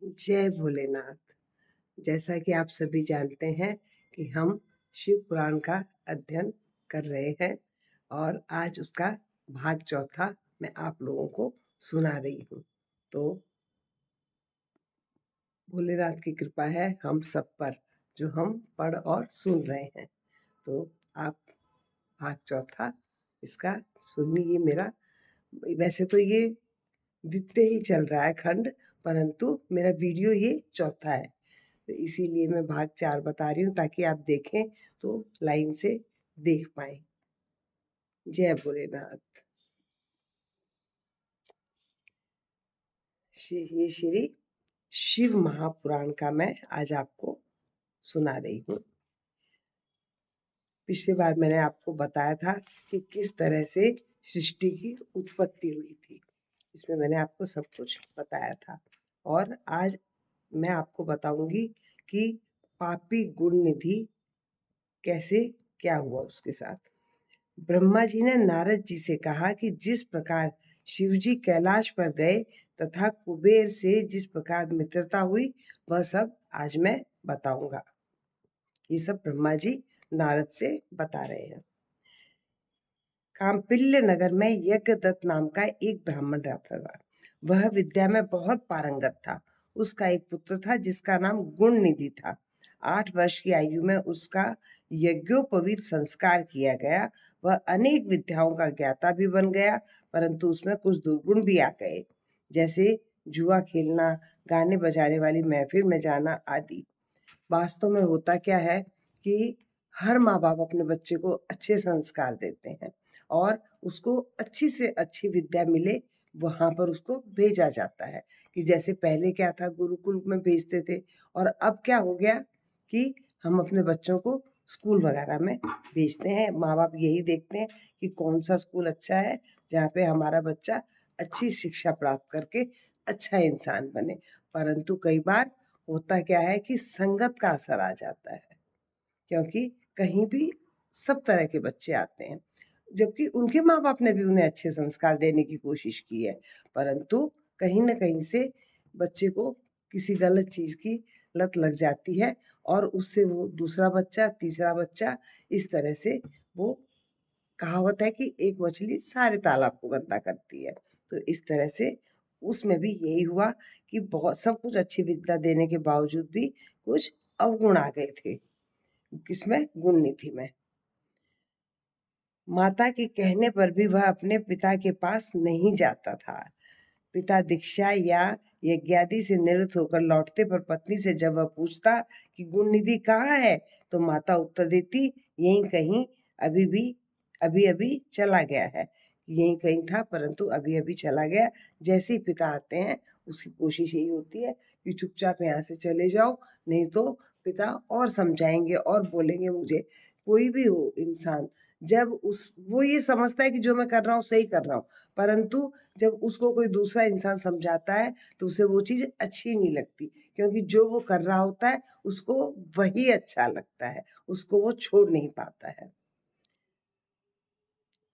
जय भोलेनाथ। जैसा कि आप सभी जानते हैं कि हम शिव पुराण का अध्ययन कर रहे हैं और आज उसका भाग चौथा मैं आप लोगों को सुना रही हूँ। तो भोलेनाथ की कृपा है हम सब पर, जो हम पढ़ और सुन रहे हैं। तो आप भाग चौथा इसका सुनिए। मेरा वैसे तो ये दिखते ही चल रहा है खंड, परंतु मेरा वीडियो ये चौथा है, तो इसीलिए मैं भाग 4 बता रही हूँ ताकि आप देखें तो लाइन से देख पाए। जय भोलेनाथ। ये श्री शिव महापुराण का मैं आज आपको सुना रही हूँ। पिछली बार मैंने आपको बताया था कि किस तरह से सृष्टि की उत्पत्ति हुई थी। इसमें मैंने आपको सब कुछ बताया था और आज मैं आपको बताऊंगी कि पापी गुण निधि कैसे क्या हुआ उसके साथ। ब्रह्मा जी ने नारद जी से कहा कि जिस प्रकार शिवजी कैलाश पर गए तथा कुबेर से जिस प्रकार मित्रता हुई वह सब आज मैं बताऊंगा। ये सब ब्रह्मा जी नारद से बता रहे हैं। कांपिल्य नगर में यज्ञदत्त नाम का एक ब्राह्मण रहता था। वह विद्या में बहुत पारंगत था। उसका एक पुत्र था जिसका नाम गुणनिधि था। 8 वर्ष की आयु में उसका यज्ञोपवीत संस्कार किया गया। वह अनेक विद्याओं का ज्ञाता भी बन गया, परंतु उसमें कुछ दुर्गुण भी आ गए, जैसे जुआ खेलना, गाने बजाने वाली महफिल में जाना आदि। वास्तव में होता क्या है कि हर माँ बाप अपने बच्चे को अच्छे संस्कार देते हैं और उसको अच्छी से अच्छी विद्या मिले वहाँ पर उसको भेजा जाता है। कि जैसे पहले क्या था, गुरुकुल में भेजते थे, और अब क्या हो गया कि हम अपने बच्चों को स्कूल वगैरह में भेजते हैं। माँ बाप यही देखते हैं कि कौन सा स्कूल अच्छा है जहाँ पे हमारा बच्चा अच्छी शिक्षा प्राप्त करके अच्छा इंसान बने। परंतु कई बार होता क्या है कि संगत का असर आ जाता है, क्योंकि कहीं भी सब तरह के बच्चे आते हैं, जबकि उनके माँ बाप ने भी उन्हें अच्छे संस्कार देने की कोशिश की है, परंतु कहीं न कहीं से बच्चे को किसी गलत चीज़ की लत लग जाती है और उससे वो दूसरा बच्चा, तीसरा बच्चा, इस तरह से वो कहावत है कि एक मछली सारे तालाब को गंदा करती है। तो इस तरह से उसमें भी यही हुआ कि बहुत सब कुछ अच्छी विद्या देने के बावजूद भी कुछ अवगुण आ गए थे। किसमें? गुणनिधि में। माता के कहने पर भी वह अपने पिता के पास नहीं जाता था। पिता दीक्षा या यज्ञादि से निवृत्त होकर लौटते पर पत्नी से जब वह पूछता कि गुणनिधि कहाँ है, तो माता उत्तर देती, यहीं कहीं, अभी अभी चला गया है। यहीं कहीं था परंतु अभी अभी चला गया। जैसे ही पिता आते हैं उसकी कोशिश यही होती है कि चुपचाप यहाँ से चले जाओ, नहीं तो पिता और समझाएंगे और बोलेंगे मुझे। कोई भी हो इंसान, जब उस वो ये समझता है कि जो मैं कर रहा हूँ सही कर रहा हूँ, परंतु जब उसको कोई दूसरा इंसान समझाता है तो उसे वो चीज़ अच्छी नहीं लगती, क्योंकि जो वो कर रहा होता है उसको वही अच्छा लगता है, उसको वो छोड़ नहीं पाता है।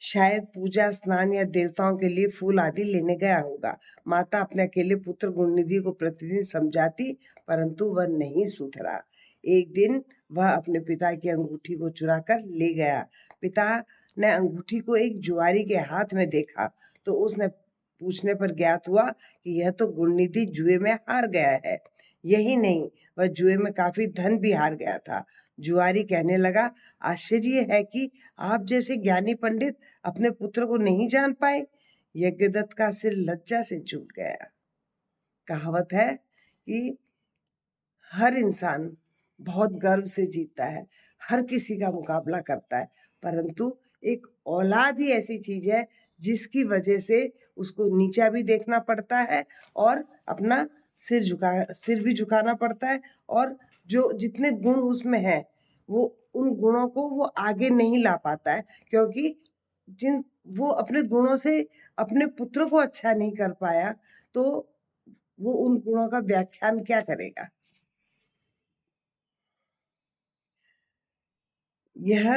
शायद पूजा, स्नान या देवताओं के लिए फूल आदि लेने गया होगा। माता अपने अकेले पुत्र गुणनिधि को प्रतिदिन समझाती, परंतु वह नहीं सुधरा। एक दिन वह अपने पिता की अंगूठी को चुरा कर ले गया। पिता ने अंगूठी को एक जुआरी के हाथ में देखा तो उसने पूछने पर ज्ञात हुआ कि यह तो गुणनिधि जुए में हार गया है। यही नहीं, वह जुए में काफी धन भी हार गया था। जुआरी कहने लगा, आश्चर्य है कि आप जैसे ज्ञानी पंडित अपने पुत्र को नहीं जान पाए। यज्ञदत्त का सिर लज्जा से झुक गया। कहावत है कि हर इंसान बहुत गर्व से जीता है, हर किसी का मुकाबला करता है, परंतु एक औलाद ही ऐसी चीज है जिसकी वजह से उसको नीचा भी देखना पड़ता है और अपना सिर भी झुकाना पड़ता है, और जो जितने गुण उसमें है वो उन गुणों को वो आगे नहीं ला पाता है, क्योंकि जिन वो अपने गुणों से अपने पुत्र को अच्छा नहीं कर पाया तो वो उन गुणों का व्याख्यान क्या करेगा। यह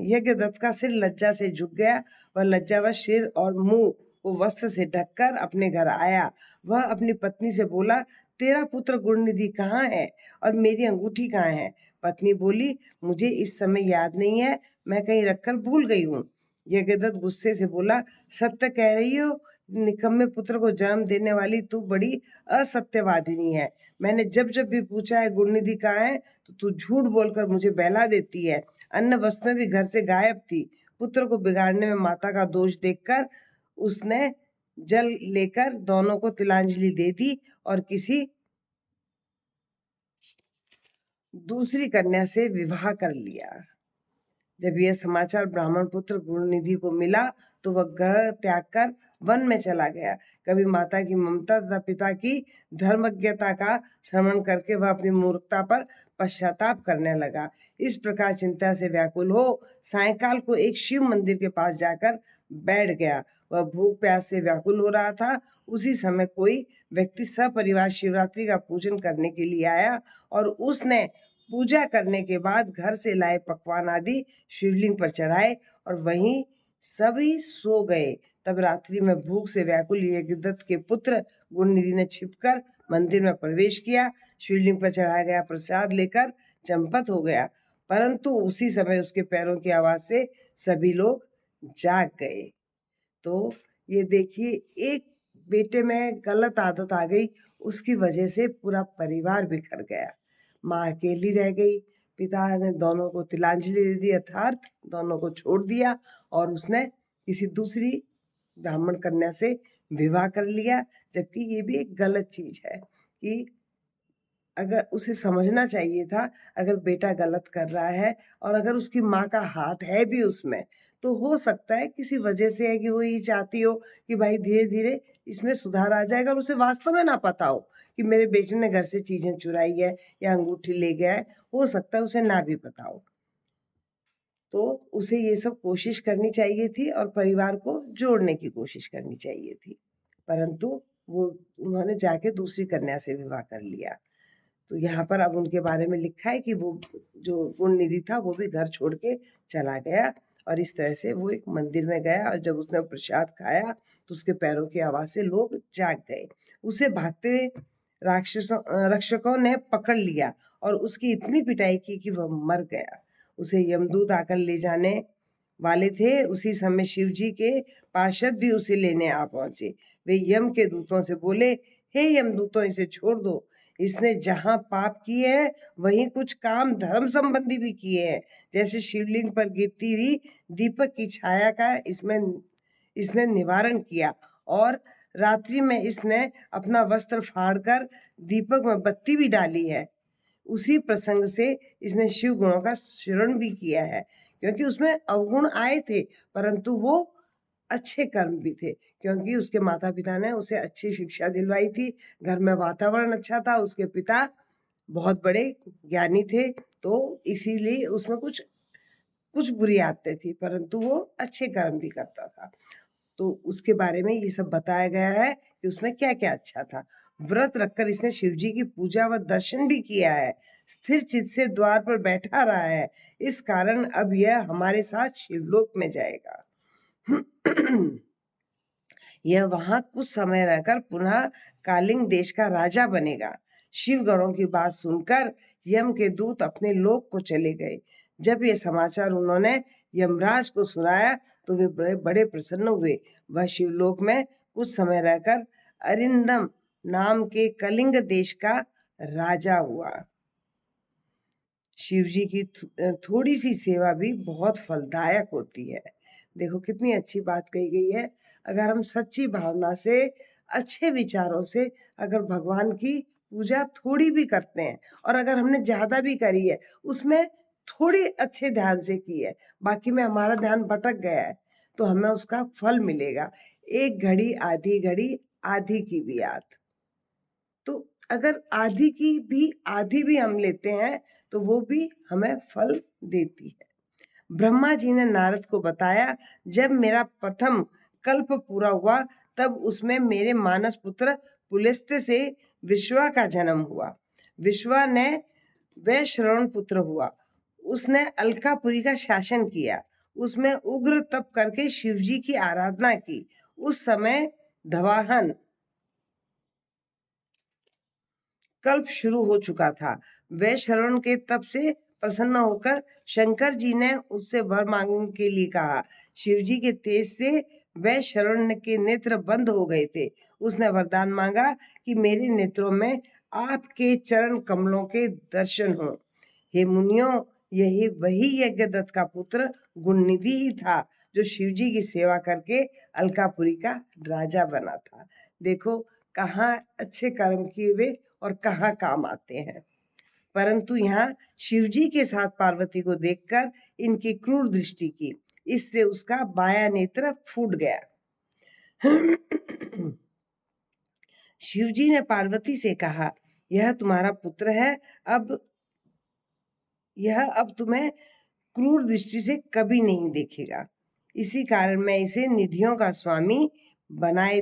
यज्ञदत्त का सिर लज्जा से झुक गया। वह लज्जावश सिर और मुंह वो वस्त्र से ढककर अपने घर आया। वह अपनी पत्नी से बोला, तेरा पुत्र गुणनिधि कहाँ है और मेरी अंगूठी कहाँ है? पत्नी बोली, मुझे इस समय याद नहीं है, मैं कहीं रखकर भूल गई हूँ। यज्ञदत्त गुस्से से बोला, सत्य कह रही हो? निकम्मे पुत्र को जन्म देने वाली तू बड़ी असत्यवादिनी है। मैंने जब जब भी पूछा है गुणनिधि कहाँ है तो तू झूठ बोलकर मुझे बहला देती है। अन्न वस्त्र में भी घर से गायब थी। पुत्र को बिगाड़ने में माता का दोष देखकर उसने जल लेकर दोनों को तिलांजलि दे दी और किसी दूसरी कन्या से विवाह कर लिया। जब यह समाचार ब्राह्मण पुत्र गुणनिधि को मिला तो वह घर त्याग कर वन में चला गया। कभी माता की ममता तथा पिता की धर्मज्ञता का श्रवण करके वह अपनी मूर्खता पर पश्चाताप करने लगा। इस प्रकार चिंता से व्याकुल हो सायंकाल को एक शिव मंदिर के पास जाकर बैठ गया। वह भूख प्यास से व्याकुल हो रहा था। उसी समय कोई व्यक्ति सपरिवार शिवरात्रि का पूजन करने के लिए आया और उसने पूजा करने के बाद घर से लाए पकवान आदि शिवलिंग पर चढ़ाए और वहीं सभी सो गए। तब रात्रि में भूख से व्याकुल यज्ञदत्त के पुत्र गुणनिधि ने छिपकर मंदिर में प्रवेश किया। शिवलिंग पर चढ़ाया गया प्रसाद लेकर चंपत हो गया, परंतु उसी समय उसके पैरों की आवाज से सभी लोग जाग गए। तो ये देखिए, एक बेटे में गलत आदत आ गई, उसकी वजह से पूरा परिवार बिखर गया। माँ अकेली रह गई। पिता ने दोनों को तिलांजलि दे दी, अर्थात दोनों को छोड़ दिया और उसने किसी दूसरी ब्राह्मण कन्या से विवाह कर लिया। जबकि ये भी एक गलत चीज है कि अगर उसे समझना चाहिए था, अगर बेटा गलत कर रहा है और अगर उसकी माँ का हाथ है भी उसमें, तो हो सकता है किसी वजह से है कि वो ये चाहती हो कि भाई धीरे धीरे इसमें सुधार आ जाएगा और उसे वास्तव में ना पता हो कि मेरे बेटे ने घर से चीजें चुराई है या अंगूठी ले गया है। हो सकता है उसे ना भी पता हो। तो उसे ये सब कोशिश करनी चाहिए थी और परिवार को जोड़ने की कोशिश करनी चाहिए थी, परंतु वो उन्होंने जाके दूसरी कन्या से विवाह कर लिया। तो यहाँ पर अब उनके बारे में लिखा है कि वो जो गुणनिधि था वो भी घर छोड़ के चला गया और इस तरह से वो एक मंदिर में गया और जब उसने प्रसाद खाया तो उसके पैरों की आवाज से लोग जाग गए। उसे भागते हुए रक्षकों ने पकड़ लिया और उसकी इतनी पिटाई की कि वह मर गया। उसे यमदूत आकर ले जाने वाले थे। उसी समय शिव जी के पार्षद भी उसे लेने आ पहुंचे। वे यम के दूतों से बोले, हे यमदूतों, इसे छोड़ दो। इसने जहां पाप किए हैं वहीं कुछ काम धर्म संबंधी भी किए हैं, जैसे शिवलिंग पर गिरती हुई दीपक की छाया का इसने निवारण किया और रात्रि में इसने अपना वस्त्र फाड़कर दीपक में बत्ती भी डाली है। उसी प्रसंग से इसने शिव गुणों का श्रवण भी किया है, क्योंकि उसमें अवगुण आए थे परंतु वो अच्छे कर्म भी थे, क्योंकि उसके माता पिता ने उसे अच्छी शिक्षा दिलवाई थी। घर में वातावरण अच्छा था, उसके पिता बहुत बड़े ज्ञानी थे, तो इसीलिए उसमें कुछ कुछ बुरी आदतें थी परंतु वो अच्छे कर्म भी करता था। तो उसके बारे में ये सब बताया गया है कि उसमें क्या क्या अच्छा था। व्रत रखकर इसने शिव जी की पूजा व दर्शन भी किया है। स्थिर चित्त से द्वार पर बैठा रहा है, इस कारण अब यह हमारे साथ शिवलोक में जाएगा। यह वहां कुछ समय रहकर पुनः कालिंग देश का राजा बनेगा। शिवगणों की बात सुनकर यम के दूत अपने लोक को चले गए। जब ये समाचार उन्होंने यमराज को सुनाया तो वे बड़े बड़े प्रसन्न हुए। वह शिवलोक में कुछ समय रहकर अरिंदम नाम के कलिंग देश का राजा हुआ। शिव जी की थोड़ी सी सेवा भी बहुत फलदायक होती है। देखो कितनी अच्छी बात कही गई है। अगर हम सच्ची भावना से, अच्छे विचारों से अगर भगवान की पूजा थोड़ी भी करते हैं और अगर हमने ज्यादा भी करी है, उसमें थोड़ी अच्छे ध्यान से की है, बाकी में हमारा ध्यान भटक गया है, तो हमें उसका फल मिलेगा। एक घड़ी आधी की भी याद। तो अगर आधी भी हम लेते हैं तो वो भी हमें फल देती है। ब्रह्मा जी ने नारद को बताया, जब मेरा प्रथम कल्प पूरा हुआ तब उसमें मेरे मानस पुत्र पुलस्त्य से विश्वा का जन्म हुआ। विश्वा ने वैश्रवण पुत्र हुआ। उसने अलकापुरी का शासन किया। उसमें उग्र तप करके शिवजी की आराधना की। उस समय धवाहन कल्प शुरू हो चुका था। वैश्रवण के तप से प्रसन्न होकर शंकर जी ने उससे वर मांगने के लिए कहा। शिव जी के तेज से वैश्रवण के नेत्र बंद हो गए थे। उसने वरदान मांगा कि मेरे नेत्रों में आपके चरण कमलों के दर्शन हो। हे मुनियों, यही वही यज्ञदत्त का पुत्र गुणनिधि ही था जो शिव जी की सेवा करके अलकापुरी का राजा बना था। देखो कहाँ अच्छे कर्म किए हुए और कहाँ काम आते हैं। परंतु यहाँ शिव जी के साथ पार्वती को देखकर इनकी क्रूर दृष्टि की, इससे उसका बायां नेत्र फूट गया। शिव जी ने पार्वती से कहा, यह तुम्हारा पुत्र है, अब तुम्हें क्रूर दृष्टि से कभी नहीं देखेगा। इसी कारण मैं इसे निधियों का स्वामी बनाए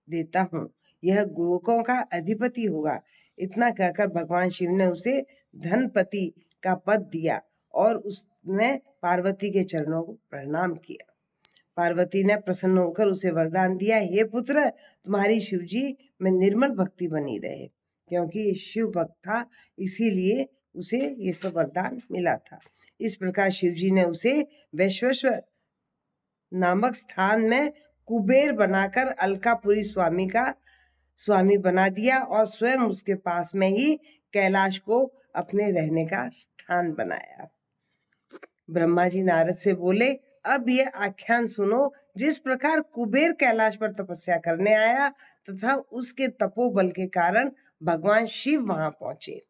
देता हूँ। यह गोलोकों का अधिपति होगा। इतना कहकर भगवान शिव ने उसे धनपति का पद दिया और उसने पार्वती के चरणों को प्रणाम किया। पार्वती ने प्रसन्न होकर उसे वरदान दिया, हे पुत्र, तुम्हारी शिव जी में निर्मल भक्ति बनी रहे। क्योंकि ये शिव भक्त था, इसीलिए उसे ये सब वरदान मिला था। इस प्रकार शिव जी ने उसे वैश्वेश्वर नामक स्थान में कुबेर बनाकर अलकापुरी स्वामी बना दिया और स्वयं उसके पास में ही कैलाश को अपने रहने का स्थान बनाया। ब्रह्मा जी नारद से बोले, अब ये आख्यान सुनो। जिस प्रकार कुबेर कैलाश पर तपस्या करने आया तथा उसके तपोबल के कारण भगवान शिव वहां पहुंचे।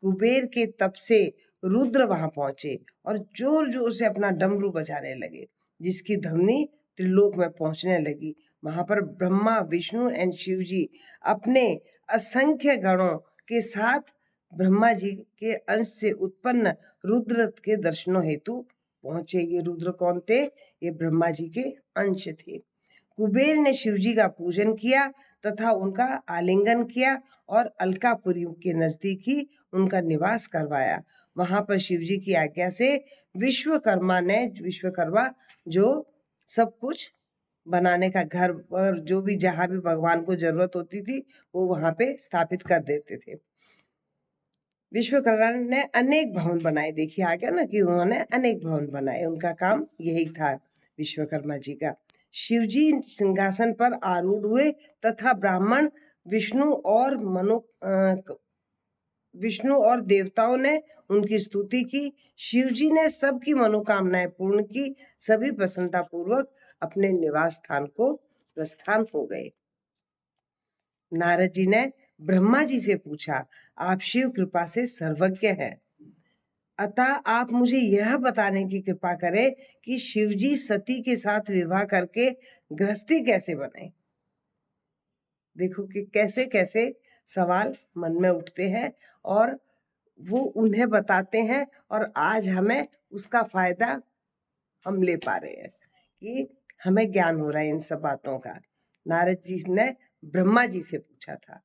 कुबेर के तप से रुद्र वहां पहुंचे और जोर जोर से अपना डमरू बजाने लगे, जिसकी ध्वनि त्रिलोक में पहुंचने लगी। वहां पर ब्रह्मा, विष्णु एंड शिव जी अपने असंख्य गणों के साथ ब्रह्मा जी के अंश से उत्पन्न रुद्र के दर्शनों हेतु पहुंचे। ये रुद्र कौन थे? ये ब्रह्मा जी के अंश थे। कुबेर ने शिव जी का पूजन किया तथा उनका आलिंगन किया और अलकापुरी के नजदीक ही उनका निवास करवाया। वहां पर शिव जी की आज्ञा से विश्वकर्मा जो सब कुछ बनाने का घर और जो भी जहां भी भगवान को जरूरत होती थी वो वहां पे स्थापित कर देते थे। विश्वकर्मा ने अनेक भवन बनाए। देखिए आ गया ना कि उन्होंने अनेक भवन बनाए, उनका काम यही था विश्वकर्मा जी का। शिवजी सिंहासन पर आरूढ़ हुए तथा ब्राह्मण विष्णु और देवताओं ने उनकी स्तुति की। शिवजी ने सबकी मनोकामनाएं पूर्ण की। सभी प्रसन्नता पूर्वक अपने निवास स्थान को प्रस्थान हो गए। नारद जी ने ब्रह्मा जी से पूछा, आप शिव कृपा से सर्वज्ञ हैं, अतः आप मुझे यह बताने की कृपा करें कि शिवजी सती के साथ विवाह करके गृहस्थी कैसे बने। देखो कि कैसे कैसे सवाल मन में उठते हैं और वो उन्हें बताते हैं और आज हमें उसका फायदा हम ले पा रहे हैं कि हमें ज्ञान हो रहा है इन सब बातों का। नारद जी ने ब्रह्मा जी से पूछा था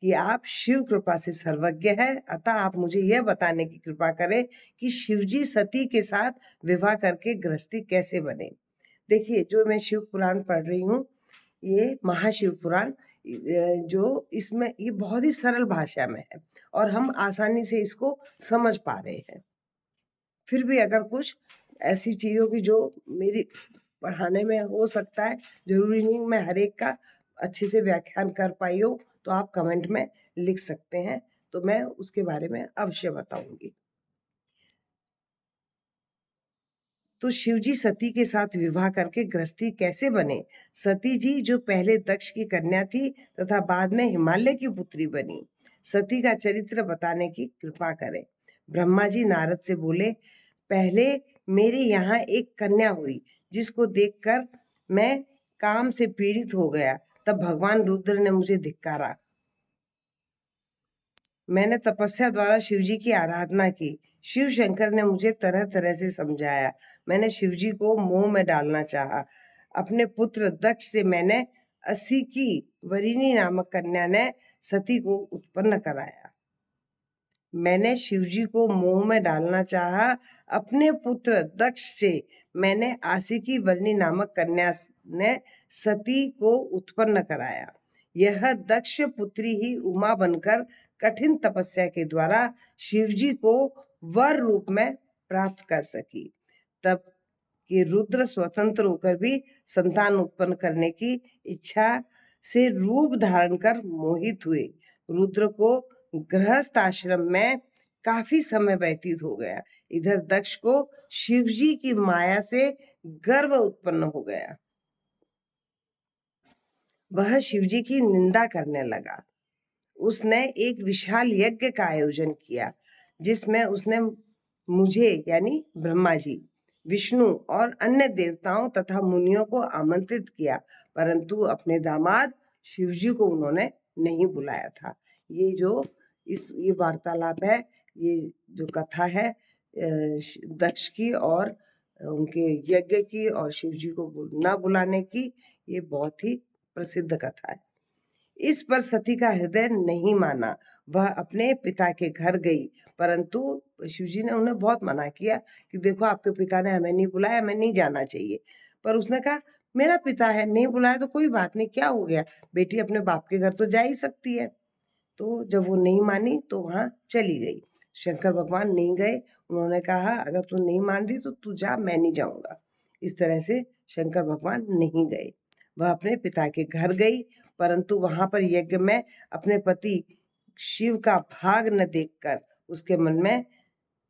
कि आप शिव कृपा से सर्वज्ञ हैं, अतः आप मुझे यह बताने की कृपा करें कि शिवजी सती के साथ विवाह करके गृहस्थी कैसे बने। देखिए जो मैं शिव पुराण पढ़ रही हूँ, ये महाशिव पुराण, जो इसमें ये बहुत ही सरल भाषा में है और हम आसानी से इसको समझ पा रहे हैं। फिर भी अगर कुछ ऐसी चीज़ों की जो मेरी पढ़ाने में हो सकता है, जरूरी नहीं मैं हर एक का अच्छे से व्याख्यान कर पाई हूँ, तो आप कमेंट में लिख सकते हैं, तो मैं उसके बारे में अवश्य बताऊंगी। तो शिवजी सती के साथ विवाह करके गृहस्थी कैसे बने। सती जी जो पहले दक्ष की कन्या थी तथा बाद में हिमालय की पुत्री बनी। सती का चरित्र बताने की कृपा करें। ब्रह्मा जी नारद से बोले, पहले मेरे यहाँ एक कन्या हुई जिसको देखकर मैं काम से पीड़ित हो गया। तब भगवान रुद्र ने मुझे धिक्कारा। मैंने तपस्या द्वारा शिवजी की आराधना की। शिव शंकर ने मुझे तरह तरह से समझाया। मैंने शिवजी को मोह में डालना चाहा। अपने पुत्र दक्ष से मैंने अस्सी की वरिणी नामक कन्या ने सती को उत्पन्न कराया। मैंने शिवजी को मोह में डालना चाहा। अपने पुत्र दक्ष से मैंने आसिकी वर्णी नामक कन्या ने सती को उत्पन्न कराया। यह दक्ष पुत्री ही उमा बनकर कठिन तपस्या के द्वारा शिवजी को वर रूप में प्राप्त कर सकी। तब कि रुद्र स्वतंत्र होकर भी संतान उत्पन्न करने की इच्छा से रूप धारण कर मोहित हुए। रुद्र को गृहस्थ आश्रम में काफी समय व्यतीत हो गया। इधर दक्ष को शिवजी की माया से गर्व उत्पन्न हो गया। वह शिवजी की निंदा करने लगा। उसने एक विशाल यज्ञ का आयोजन किया जिसमें उसने मुझे यानी ब्रह्मा जी, विष्णु और अन्य देवताओं तथा मुनियों को आमंत्रित किया, परंतु अपने दामाद शिवजी को उन्होंने नहीं बुलाया था। ये वार्तालाप है, ये जो कथा है दक्ष की और उनके यज्ञ की और शिवजी को न बुलाने की, ये बहुत ही प्रसिद्ध कथा है। इस पर सती का हृदय नहीं माना। वह अपने पिता के घर गई, परंतु शिवजी ने उन्हें बहुत मना किया कि देखो आपके पिता ने हमें नहीं बुलाया, हमें नहीं जाना चाहिए। पर उसने कहा मेरा पिता है, नहीं बुलाया तो कोई बात नहीं, क्या हो गया, बेटी अपने बाप के घर तो जा ही सकती है। तो जब वो नहीं मानी तो वहां चली गई। शंकर भगवान नहीं गए। उन्होंने कहा अगर तू नहीं मान रही तो तू जा, मैं नहीं जाऊंगा। इस तरह से शंकर भगवान नहीं गए। वह अपने पिता के घर गई, परंतु वहां पर यज्ञ में अपने पति शिव का भाग न देखकर उसके मन में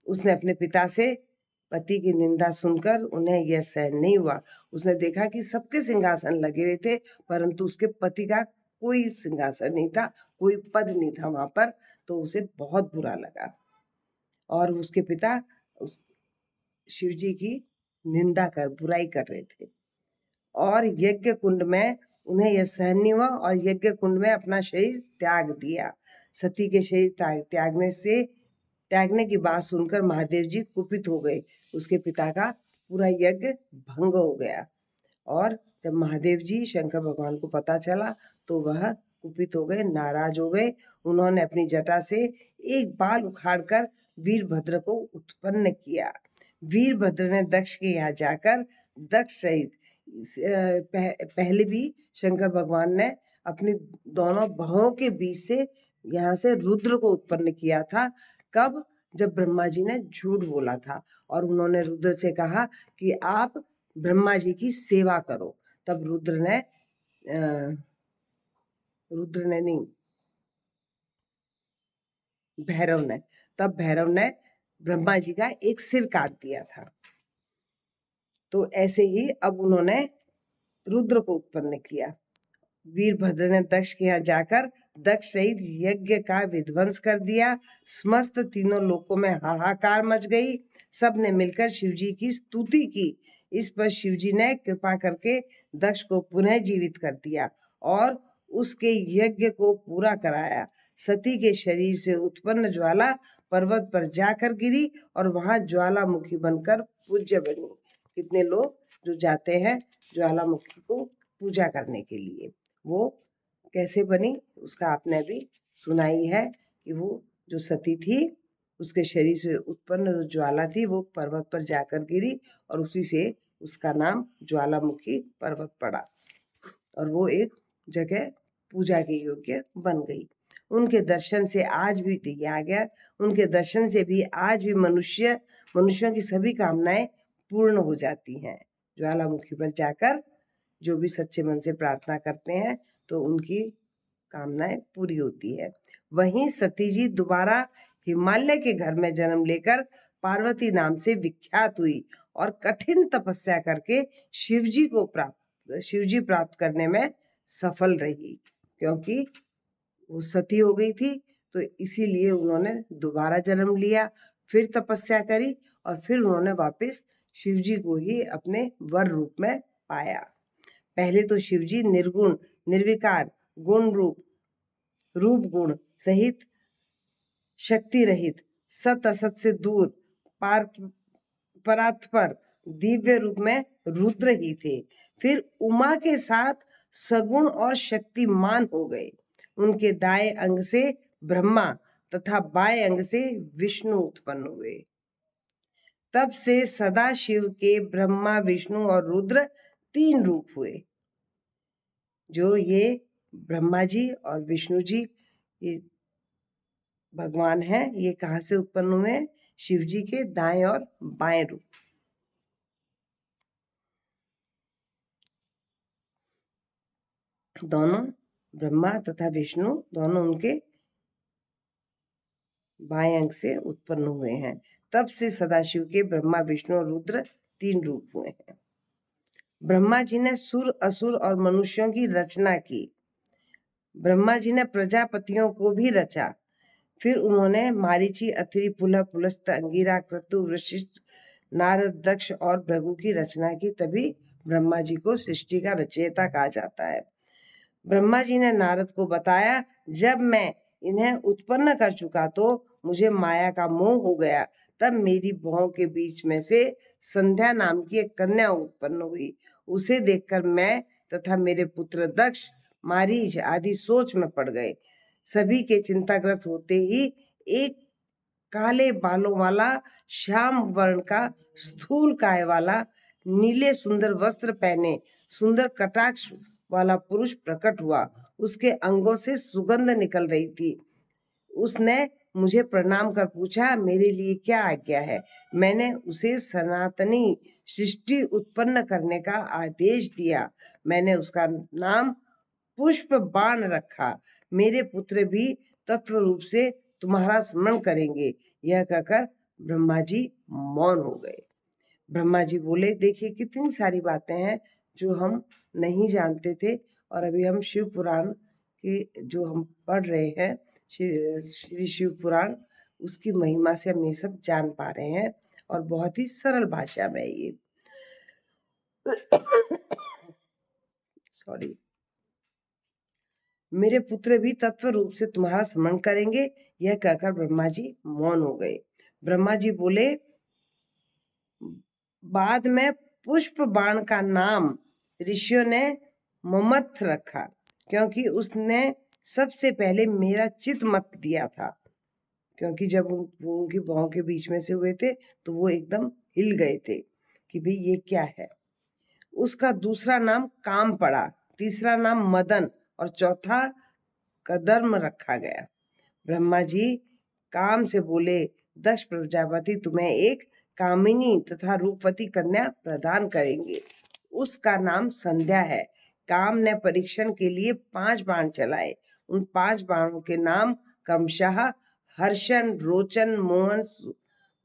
उसने अपने पिता से पति की निंदा सुनकर उन्हें यह सहन नहीं हुआ। उसने देखा कि सबके सिंहासन लगे हुए थे, परंतु उसके पति का कोई सिंहासन नहीं था, कोई पद नहीं था वहां पर। तो उसे बहुत बुरा लगा और उसके पिता उस शिवजी की निंदा कर बुराई कर रहे थे और यज्ञ कुंड में उन्हें यह सहन नहीं हुआ और यज्ञ कुंड में अपना शरीर त्याग दिया। सती के शरीर त्यागने की बात सुनकर महादेव जी कुपित हो गए। उसके पिता का पूरा यज्ञ भंग हो गया और जब महादेव जी शंकर भगवान को पता चला तो वह कुपित हो गए, नाराज हो गए। उन्होंने अपनी जटा से एक बाल उखाड़कर वीरभद्र को उत्पन्न किया। वीरभद्र ने दक्ष के यहाँ जाकर दक्ष सहित पहले भी शंकर भगवान ने अपनी दोनों बाहों के बीच से यहाँ से रुद्र को उत्पन्न किया था। कब? जब ब्रह्मा जी ने झूठ बोला था और उन्होंने रुद्र से कहा कि आप ब्रह्मा जी की सेवा करो। तब रुद्र ने नहीं, भैरव ने ब्रह्मा जी का एक सिर काट दिया था। तो ऐसे ही अब उन्होंने रुद्र को उत्पन्न किया। वीरभद्र ने दक्ष के यहाँ जाकर दक्ष सहित यज्ञ का विध्वंस कर दिया। समस्त तीनों लोकों में हाहाकार मच गई। सब ने मिलकर शिवजी की स्तुति की। इस पर शिवजी ने कृपा करके दक्ष को पुनः जीवित कर दिया और उसके यज्ञ को पूरा कराया। सती के शरीर से उत्पन्न ज्वाला पर्वत पर जाकर गिरी और वहां ज्वालामुखी बनकर पूज्य बनी। कितने लोग जो जाते हैं ज्वालामुखी को पूजा करने के लिए, वो कैसे बनी उसका आपने भी सुना ही है कि वो जो सती थी उसके शरीर से उत्पन्न जो ज्वाला थी वो पर्वत पर जाकर गिरी और उसी से उसका नाम ज्वालामुखी पर्वत पड़ा और वो एक जगह पूजा के योग्य बन गई। उनके दर्शन से आज भी आ गया उनके दर्शन से भी आज भी मनुष्यों की सभी कामनाएं पूर्ण हो जाती हैं। ज्वालामुखी पर जाकर जो भी सच्चे मन से प्रार्थना करते हैं तो उनकी कामनाएं पूरी होती है। वहीं सती जी दोबारा हिमालय के घर में जन्म लेकर पार्वती नाम से विख्यात हुई और कठिन तपस्या करके शिवजी प्राप्त करने में सफल रही। क्योंकि वो सती हो गई थी तो इसीलिए उन्होंने दोबारा जन्म लिया, फिर तपस्या करी और फिर उन्होंने वापस शिवजी को ही अपने वर रूप में पाया। पहले तो शिवजी निर्गुण निर्विकार गुण रूप गुण सहित शक्ति रहित सत असत से दूर परात्पर दिव्य रूप में रुद्र ही थे। फिर उमा के साथ सगुण और शक्तिमान हो गए। उनके दाएं अंग से ब्रह्मा तथा बाएं अंग से विष्णु उत्पन्न हुए। तब से सदाशिव के ब्रह्मा, विष्णु और रुद्र 3 रूप हुए। जो ये ब्रह्मा जी और विष्णु जी ये भगवान हैं, ये कहाँ से उत्पन्न हुए? शिव जी के दाएं और बाएं रूप। दोनों ब्रह्मा तथा विष्णु दोनों उनके बाएं अंग से उत्पन्न हुए हैं। तब से सदाशिव के ब्रह्मा, विष्णु और रुद्र 3 रूप हुए हैं। ब्रह्मा जी ने सुर, असुर और मनुष्यों की रचना की। ब्रह्मा जी ने प्रजापतियों को भी रचा। फिर उन्होंने मारीची, अत्रि, पुलह, पुलस्त्य, अंगिरा, क्रतु, वशिष्ठ, नारद, दक्ष और भृगु की रचना की। तभी ब्रह्मा जी को सृष्टि का रचयिता कहा जाता है। ब्रह्मा जी ने नारद को बताया, जब मैं इन्हें उत्पन्न कर चुका तो मुझे माया का मोह हो गया। तब मेरी भौं के बीच में से संध्या नाम की एक कन्या उत्पन्न हुई। उसे देखकर मैं तथा मेरे पुत्र दक्ष, मारीच आदि सोच में पड़ गए। सभी के चिंताग्रस्त होते ही एक काले बालों वाला, श्याम वर्ण का, स्थूल काय वाला, नीले सुंदर वस्त्र पहने, सुंदर कटाक्ष वाला पुरुष प्रकट हुआ। उसके अंगों से सुगंध निकल रही थी। उसने मुझे प्रणाम कर पूछा, मेरे लिए क्या आज्ञा है? मैंने उसे सनातनी सृष्टि उत्पन्न करने का आदेश दिया। मैंने उसका नाम पुष्प बाण रखा। मेरे पुत्र भी तत्व रूप से तुम्हारा स्मरण करेंगे। यह कहकर ब्रह्मा जी मौन हो गए। ब्रह्मा जी बोले, देखिए कितनी सारी बातें हैं जो हम नहीं जानते थे, और अभी हम शिव पुराण की जो हम पढ़ रहे हैं, श्री शिव पुराण, उसकी महिमा से हम ये सब जान पा रहे हैं, और बहुत ही सरल भाषा में ये सॉरी। मेरे पुत्र भी तत्व रूप से तुम्हारा स्मरण करेंगे। यह कहकर ब्रह्मा जी मौन हो गए। ब्रह्मा जी बोले, बाद में पुष्प बाण का नाम ऋषियों ने ममथ रखा, क्योंकि उसने सबसे पहले मेरा चित मत दिया था। क्योंकि जब वो उनकी भौं के बीच में से हुए थे तो वो एकदम हिल गए थे कि भाई ये क्या है। उसका दूसरा नाम काम पड़ा, तीसरा नाम मदन और चौथा कदर्म रखा गया। ब्रह्मा जी काम से बोले, दक्ष प्रजापति तुम्हें एक कामिनी तथा रूपवती कन्या प्रदान करेंगे। उसका नाम संध्या है। काम ने परीक्षण के लिए 5 बाण चलाए। उन 5 बाणों के नाम क्रमशः हर्षण, रोचन, मोहन,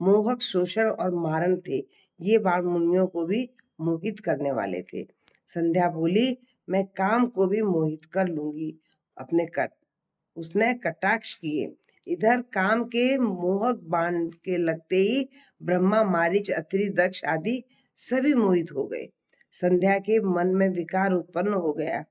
मोहक, शोषण और मारण थे। ये बाण मुनियों को भी मोहित करने वाले थे। संध्या बोली, मैं काम को भी मोहित कर लूंगी। अपने उसने कटाक्ष किए। इधर काम के मोहक बाण के लगते ही ब्रह्मा, मारीच, अत्रि, दक्ष आदि सभी मोहित हो गए। संध्या के मन में विकार उत्पन्न हो गया।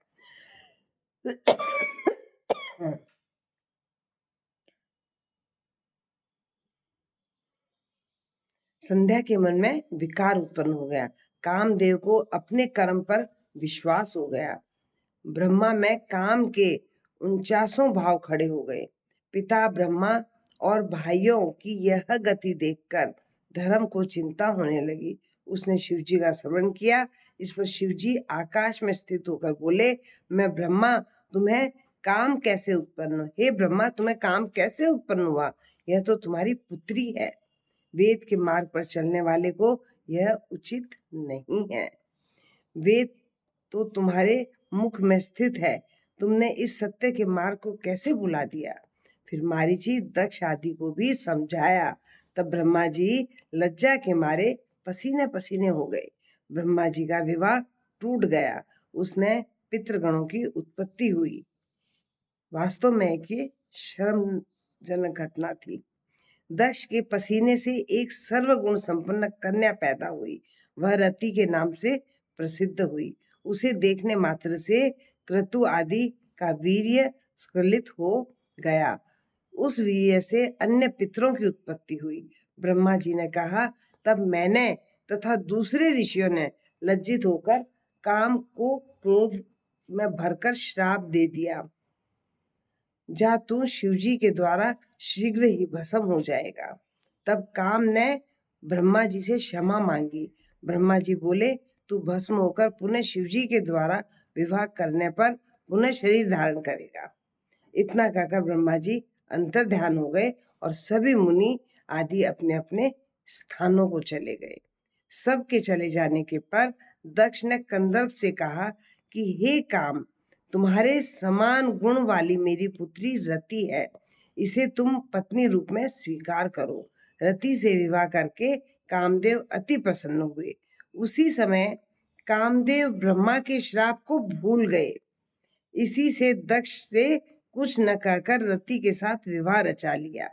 संध्या के मन में विकार उत्पन्न हो गया। कामदेव को अपने कर्म पर विश्वास हो गया। ब्रह्मा में काम के 49 भाव खड़े हो गए। पिता ब्रह्मा और भाइयों की यह गति देखकर धर्म को चिंता होने लगी। उसने शिव जी का स्मरण किया। इस पर शिव जी आकाश में स्थित होकर बोले, मैं ब्रह्मा, तुम्हें काम कैसे उत्पन्न, हे ब्रह्मा तुम्हें काम कैसे उत्पन्न हुआ? यह तो तुम्हारी पुत्री है। वेद के मार्ग पर चलने वाले को यह उचित नहीं है। वेद तो तुम्हारे मुख में स्थित है। तुमने इस सत्य के मार्ग को कैसे भुला दिया? फिर मारीची, दक्ष आदि को भी समझाया। तब ब्रह्मा जी लज्जा के मारे पसीने पसीने हो गए। ब्रह्मा जी का विवाह टूट गया। उसने पितृगणों की उत्पत्ति हुई। वास्तव में एक शर्मजनक घटना थी। दक्ष के पसीने से एक सर्वगुण संपन्न कन्या पैदा हुई। वह रति के नाम से प्रसिद्ध हुई। उसे देखने मात्र से क्रतु आदि का वीर्य स्खलित हो गया। उस वीर्य से अन्य पितरों की उत्पत्ति हुई। ब्रह्मा जी ने कहा, तब मैंने तथा दूसरे ऋषियों ने लज्जित होकर काम को क्रोध में भरकर श्राप दे दिया। जा तू शिवजी के द्वारा शीघ्र ही भस्म हो जाएगा। तब काम ने ब्रह्मा जी से क्षमा मांगी। ब्रह्मा जी बोले, तू भस्म होकर पुनः शिवजी के द्वारा विवाह करने पर पुनः शरीर धारण करेगा। इतना कहकर ब्रह्मा जी अंतर ध्यान हो गए और सभी मुनि आदि अपने अपने स्थानों को चले गए। सबके चले जाने के पर दक्ष ने कंदर्प से कहा कि हे काम, तुम्हारे समान गुण वाली मेरी पुत्री रति है, इसे तुम पत्नी रूप में स्वीकार करो। रति से विवाह करके कामदेव अति प्रसन्न हुए। उसी समय कामदेव ब्रह्मा के श्राप को भूल गए। इसी से दक्ष से कुछ न कहकर रति के साथ विवाह रचा लिया,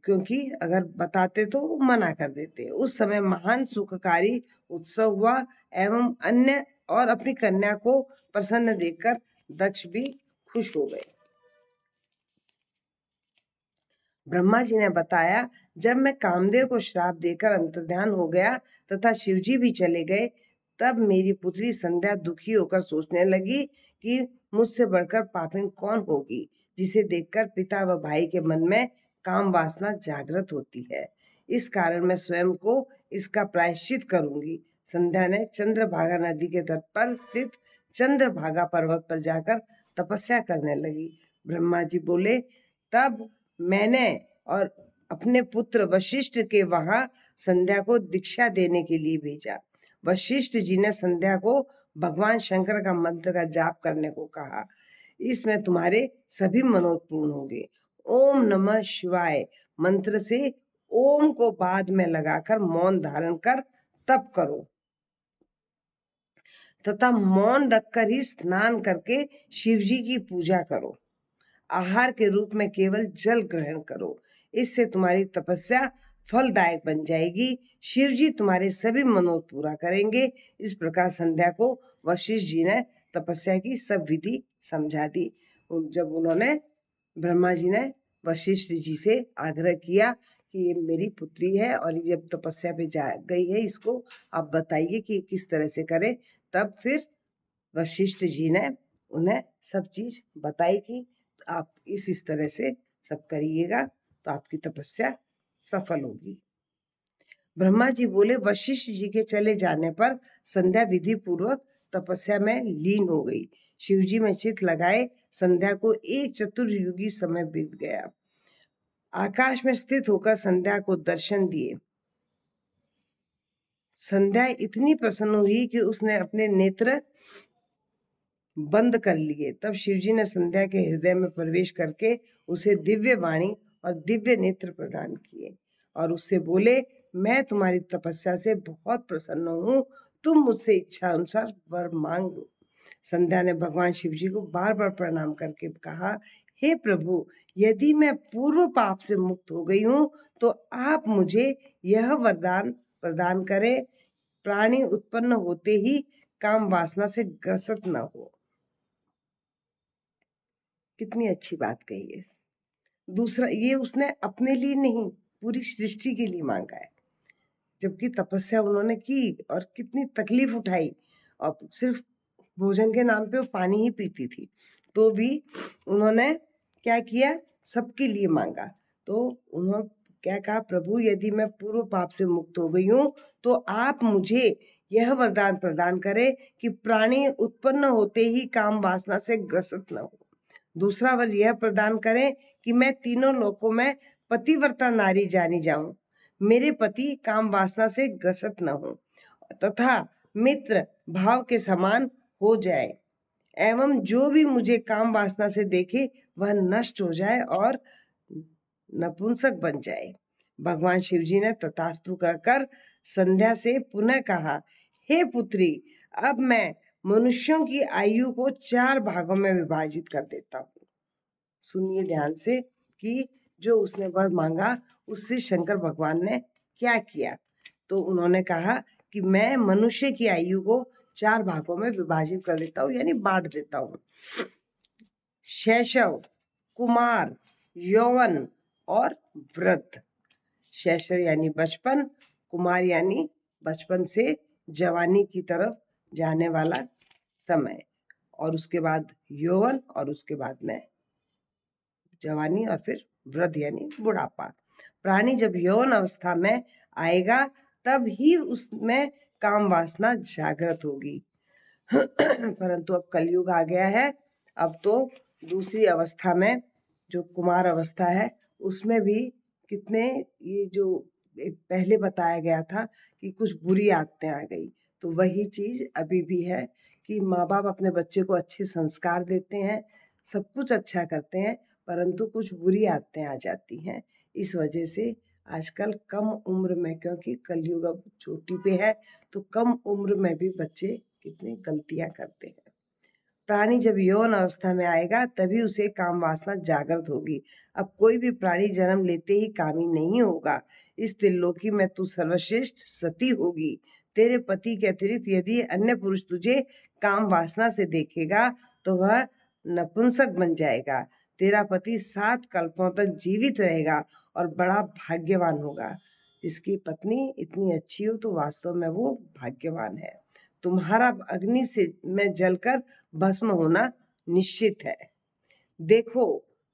क्योंकि अगर बताते तो वो मना कर देते। उस समय महान सुखकारी उत्सव हुआ एवं अन्य और अपनी कन्या को प्रसन्न देखकर दक्ष भी खुश हो गए। ब्रह्मा जी ने बताया, जब मैं कामदेव को श्राप देकर अंतर्ध्यान हो गया तथा शिवजी भी चले गए, तब मेरी पुत्री संध्या दुखी होकर सोचने लगी कि मुझसे बढ़कर पापिन कौन होगी, जिसे देखकर पिता व भाई के मन में काम वासना जागृत होती है। इस कारण मैं स्वयं को इसका प्रायश्चित करूंगी। संध्या ने चंद्रभागा नदी के तट पर स्थित चंद्रभागा पर्वत पर जाकर तपस्या करने लगी। ब्रह्मा जी बोले, तब मैंने और अपने पुत्र वशिष्ठ के वहां संध्या को दीक्षा देने के लिए भेजा। वशिष्ठ जी ने संध्या को भगवान शंकर का मंत्र का जाप करने को कहा। इसमें तुम्हारे सभी मनोरथ पूर्ण होंगे। ओम नमः शिवाय मंत्र से ओम को बाद में लगाकर मौन धारण कर तप करो तथा मौन रखकर ही स्नान करके शिवजी की पूजा करो। आहार के रूप में केवल जल ग्रहण करो। इससे तुम्हारी तपस्या फलदायक बन जाएगी। शिव जी तुम्हारे सभी मनोरथ पूरा करेंगे। इस प्रकार संध्या को वशिष्ठ जी ने तपस्या की सब विधि समझा दी। जब उन्होंने ब्रह्मा जी ने वशिष्ठ जी से आग्रह किया कि ये मेरी पुत्री है और ये जब तपस्या पे जा गई है, इसको आप बताइए कि किस तरह से करे, तब फिर वशिष्ठ जी ने उन्हें सब चीज बताई कि आप इस तरह से सब करिएगा तो आपकी तपस्या सफल होगी। ब्रह्मा जी बोले, वशिष्ठ जी के चले जाने पर संध्या विधि पूर्वक तपस्या में लीन हो गई। शिवजी में चित लगाए संध्या को एक चतुर्युगी समय बीत गया। आकाश में स्थित होकर संध्या को दर्शन दिए। संध्या इतनी प्रसन्न हुई कि उसने अपने नेत्र बंद कर लिए। तब शिवजी ने संध्या के हृदय में प्रवेश करके उसे दिव्य वाणी और दिव्य नेत्र प्रदान किए और उससे बोले, मैं तुम्हारी तपस्या से बहुत प्रसन्न हूँ, तुम मुझसे इच्छा अनुसार वर मांग दो। संध्या ने भगवान शिवजी को बार बार प्रणाम करके कहा, हे प्रभु, यदि मैं पूर्व पाप से मुक्त हो गई हूँ तो आप मुझे यह वरदान प्रदान करें, प्राणी उत्पन्न होते ही काम वासना से ग्रसित न हो। कितनी अच्छी बात कही है। दूसरा, ये उसने अपने लिए नहीं, पूरी सृष्टि के लिए मांगा है। जबकि तपस्या उन्होंने की और कितनी तकलीफ उठाई और सिर्फ भोजन के नाम पे वो पानी ही पीती थी, तो भी उन्होंने क्या किया, सबके लिए मांगा। तो उन्होंने क्या कहा, प्रभु यदि मैं पूर्व पाप से मुक्त हो गई हूँ तो आप मुझे यह वरदान प्रदान करें कि प्राणी उत्पन्न होते ही काम वासना से ग्रसित न हो। दूसरा वर यह प्रदान करें कि मैं तीनों लोकों में पतिव्रता नारी जानी जाऊं, मेरे पति काम वासना से ग्रसित न हो तथा मित्र भाव के समान हो जाए एवं जो भी मुझे काम वासना से देखे वह नष्ट हो जाए और नपुंसक बन जाए। भगवान शिवजी ने तथास्तु कहकर संध्या से पुनः कहा, हे पुत्री, अब मैं मनुष्यों की आयु को 4 भागों में विभाजित कर देता हूँ। सुनिए ध्यान से कि जो उसने वर मांगा उससे शंकर भगवान ने क्या किया। तो उन्होंने कहा कि मैं मनुष्य की आयु को 4 भागों में विभाजित कर देता हूँ, यानी बांट देता हूँ। शैशव, कुमार, यौवन और वृद्ध। शैशव यानी बचपन, कुमार यानी बचपन से जवानी की तरफ जाने वाला समय, और उसके बाद यौवन और उसके बाद में जवानी और फिर वृद्ध यानी बुढ़ापा। प्राणी जब यौन अवस्था में आएगा तब ही उसमें काम वासना जागृत होगी। परंतु अब कलयुग आ गया है, अब तो दूसरी अवस्था में जो कुमार अवस्था है उसमें भी कितने ये जो पहले बताया गया था कि कुछ बुरी आदतें आ गई, तो वही चीज अभी भी है कि माँ बाप अपने बच्चे को अच्छे संस्कार देते हैं, सब कुछ अच्छा करते हैं, परंतु कुछ बुरी आदतें आ जाती हैं। इस वजह से आजकल कम उम्र में, क्योंकि कलयुग अब चोटी पे है, तो कम उम्र में भी बच्चे कितनी गलतियां करते हैं। प्राणी जब यौन अवस्था में आएगा तभी उसे काम वासना जागृत होगी। अब कोई भी प्राणी जन्म लेते ही कामी नहीं होगा। इस त्रिलोकी में तू सर्वश्रेष्ठ सती होगी। तेरे पति के अतिरिक्त यदि अन्य पुरुष तुझे काम वासना से देखेगा तो वह नपुंसक बन जाएगा। तेरा पति 7 कल्पों तक जीवित रहेगा और बड़ा भाग्यवान होगा। जिसकी पत्नी इतनी अच्छी हो तो वास्तव में वो भाग्यवान है। तुम्हारा अग्नि से में जलकर भस्म होना निश्चित है। देखो,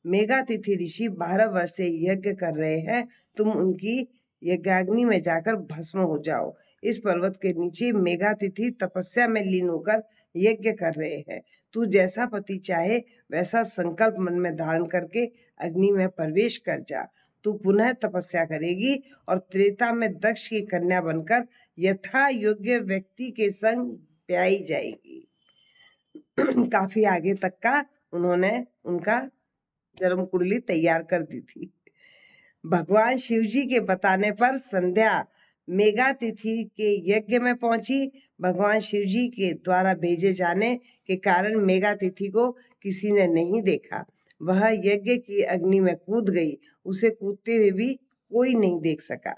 मेघातिथि ऋषि 12 वर्ष से यज्ञ कर रहे हैं, तुम उनकी यज्ञाग्नि में जाकर भस्म हो जाओ। इस पर्वत के नीचे मेघातिथि तपस्या में लीन होकर यज्ञ कर रहे हैं। तू जैसा पति चाहे वैसा संकल्प मन में धारण करके अग्नि में प्रवेश कर जा। तू पुनः तपस्या करेगी और त्रेता में दक्ष की कन्या बनकर यथा योग्य व्यक्ति के संग ब्याही जाएगी। काफी आगे तक का उन्होंने उनका जन्म कुंडली तैयार कर दी थी। भगवान शिव जी के बताने पर संध्या मेघातिथि के यज्ञ में पहुंची। भगवान शिव जी के द्वारा भेजे जाने के कारण मेघातिथि को किसी ने नहीं देखा। वह यज्ञ की अग्नि में कूद गई। उसे कूदते हुए भी कोई नहीं देख सका।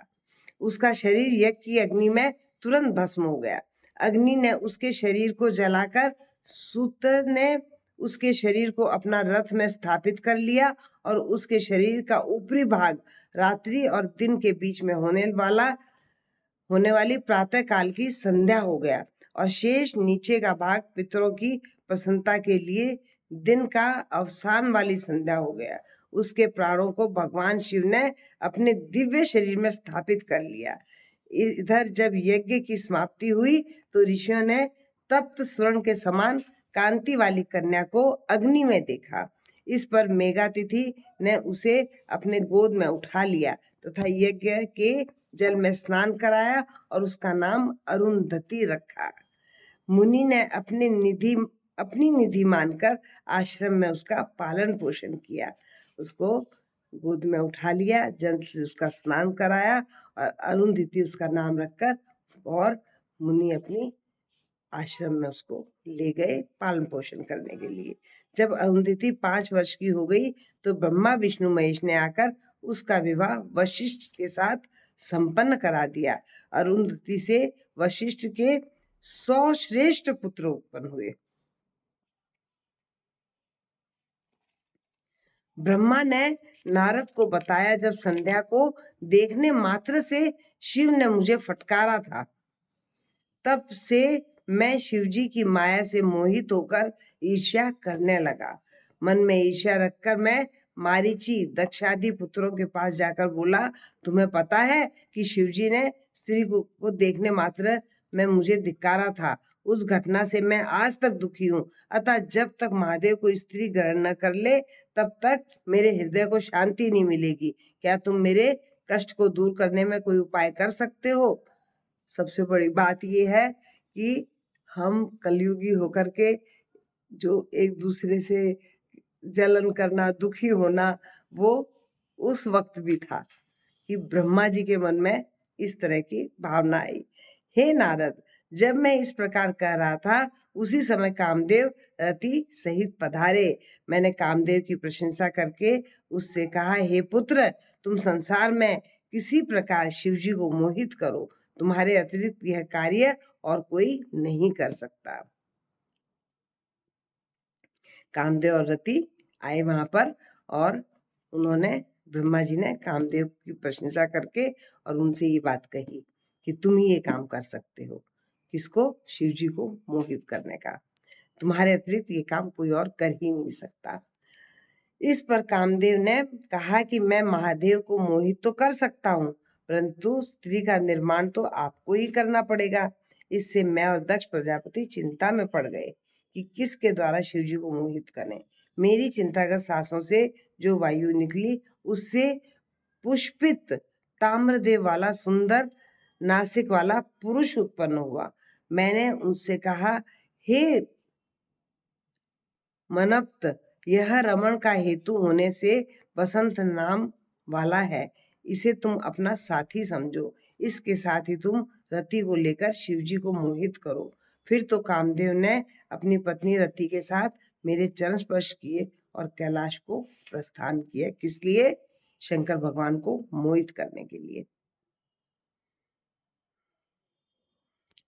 उसका शरीर यज्ञ की अग्नि में तुरंत भस्म हो गया। अग्नि ने उसके शरीर को जलाकर सूत ने उसके शरीर को अपना रथ में स्थापित कर लिया और उसके शरीर का ऊपरी भाग रात्रि और दिन के बीच में होने वाली प्रातः काल की संध्या हो गया और शेष नीचे का भाग पितरों की प्रसन्नता के लिए दिन का अवसान वाली संध्या हो गया। उसके प्राणों को भगवान शिव ने अपने दिव्य शरीर में स्थापित कर लिया। इधर जब यज्ञ की समाप्ति हुई तो ऋषियों ने तप्त स्वर्ण के समान कांति वाली कन्या को अग्नि में देखा। इस पर मेघातिथि ने उसे अपने गोद में उठा लिया तथा यज्ञ के जल में स्नान कराया और उसका नाम अरुंधति रखा। मुनि ने अपनी निधि मानकर आश्रम में उसका पालन पोषण किया। उसको गोद में उठा लिया, जल से उसका स्नान कराया और अरुंधति उसका नाम रखकर, और मुनि अपनी आश्रम में उसको ले गए पालन पोषण करने के लिए। जब अरुंधति 5 वर्ष की हो गई तो ब्रह्मा विष्णु महेश ने आकर उसका विवाह वशिष्ठ के साथ संपन्न करा दिया। अरुंधति से वशिष्ठ के 100 श्रेष्ठ पुत्र उत्पन्न हुए। ब्रह्मा ने नारद को बताया, जब संध्या को देखने मात्र से शिव ने मुझे फटकारा था, तब से मैं शिवजी की माया से मोहित होकर ईर्ष्या करने लगा। मन में ईर्ष्या रखकर मैं मारीची दक्षादि पुत्रों के पास जाकर बोला, तुम्हें पता है कि शिवजी ने स्त्री को देखने मात्र में मुझे धिक्कारा था। उस घटना से मैं आज तक दुखी हूँ। अतः जब तक महादेव को स्त्री ग्रहण न कर ले तब तक मेरे हृदय को शांति नहीं मिलेगी। क्या तुम मेरे कष्ट को दूर करने में कोई उपाय कर सकते हो? सबसे बड़ी बात यह है कि हम कलयुगी होकर के जो एक दूसरे से जलन करना, दुखी होना, वो उस वक्त भी था कि ब्रह्मा जी के मन में इस तरह की भावना आई। हे नारद, जब मैं इस प्रकार कह रहा था उसी समय कामदेव रति सहित पधारे। मैंने कामदेव की प्रशंसा करके उससे कहा, हे पुत्र, तुम संसार में किसी प्रकार शिवजी को मोहित करो। तुम्हारे अतिरिक्त यह कार्य और कोई नहीं कर सकता। कामदेव और रति आए वहां पर और उन्होंने, ब्रह्मा जी ने कामदेव की प्रशंसा करके और उनसे ये बात कही कि तुम ही ये काम कर सकते हो। किसको? शिव जी को मोहित करने का। तुम्हारे अतिरिक्त ये काम कोई और कर ही नहीं सकता। इस पर कामदेव ने कहा कि मैं महादेव को मोहित तो कर सकता हूँ, परंतु स्त्री का निर्माण तो आपको ही करना पड़ेगा। इससे मैं और दक्ष प्रजापति चिंता में पड़ गए कि किसके द्वारा शिव जी को मोहित करें। मेरी चिंताग्रस्त सांसों से जो वायु निकली, उससे पुष्पित ताम्रदेव वाला सुंदर नासिक वाला पुरुष उत्पन्न हुआ। मैंने उनसे कहा, हे मनप्त, यह रमण का हेतु होने से बसंत नाम वाला है, इसे तुम अपना साथी समझो। इसके साथ ही तुम रति को लेकर शिवजी को मोहित करो। फिर तो कामदेव ने अपनी पत्नी रति के साथ मेरे चरण स्पर्श किए और कैलाश को प्रस्थान किया। किस लिए? शंकर भगवान को मोहित करने के लिए।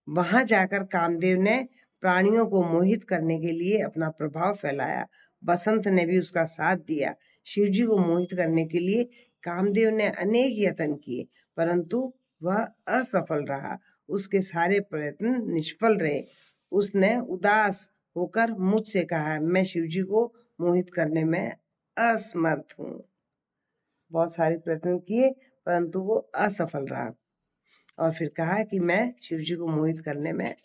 वहां जाकर कामदेव ने प्राणियों को मोहित करने के लिए अपना प्रभाव फैलाया। बसंत ने भी उसका साथ दिया। शिवजी को मोहित करने के लिए कामदेव ने अनेक यत्न किए, परंतु वह असफल रहा। उसके सारे प्रयत्न निष्फल रहे। उसने उदास होकर मुझसे कहा, मैं शिवजी को मोहित करने में असमर्थ हूँ। बहुत सारे प्रयत्न किए, परंतु वो असफल रहा। और फिर कहा कि मैं शिवजी को मोहित करने में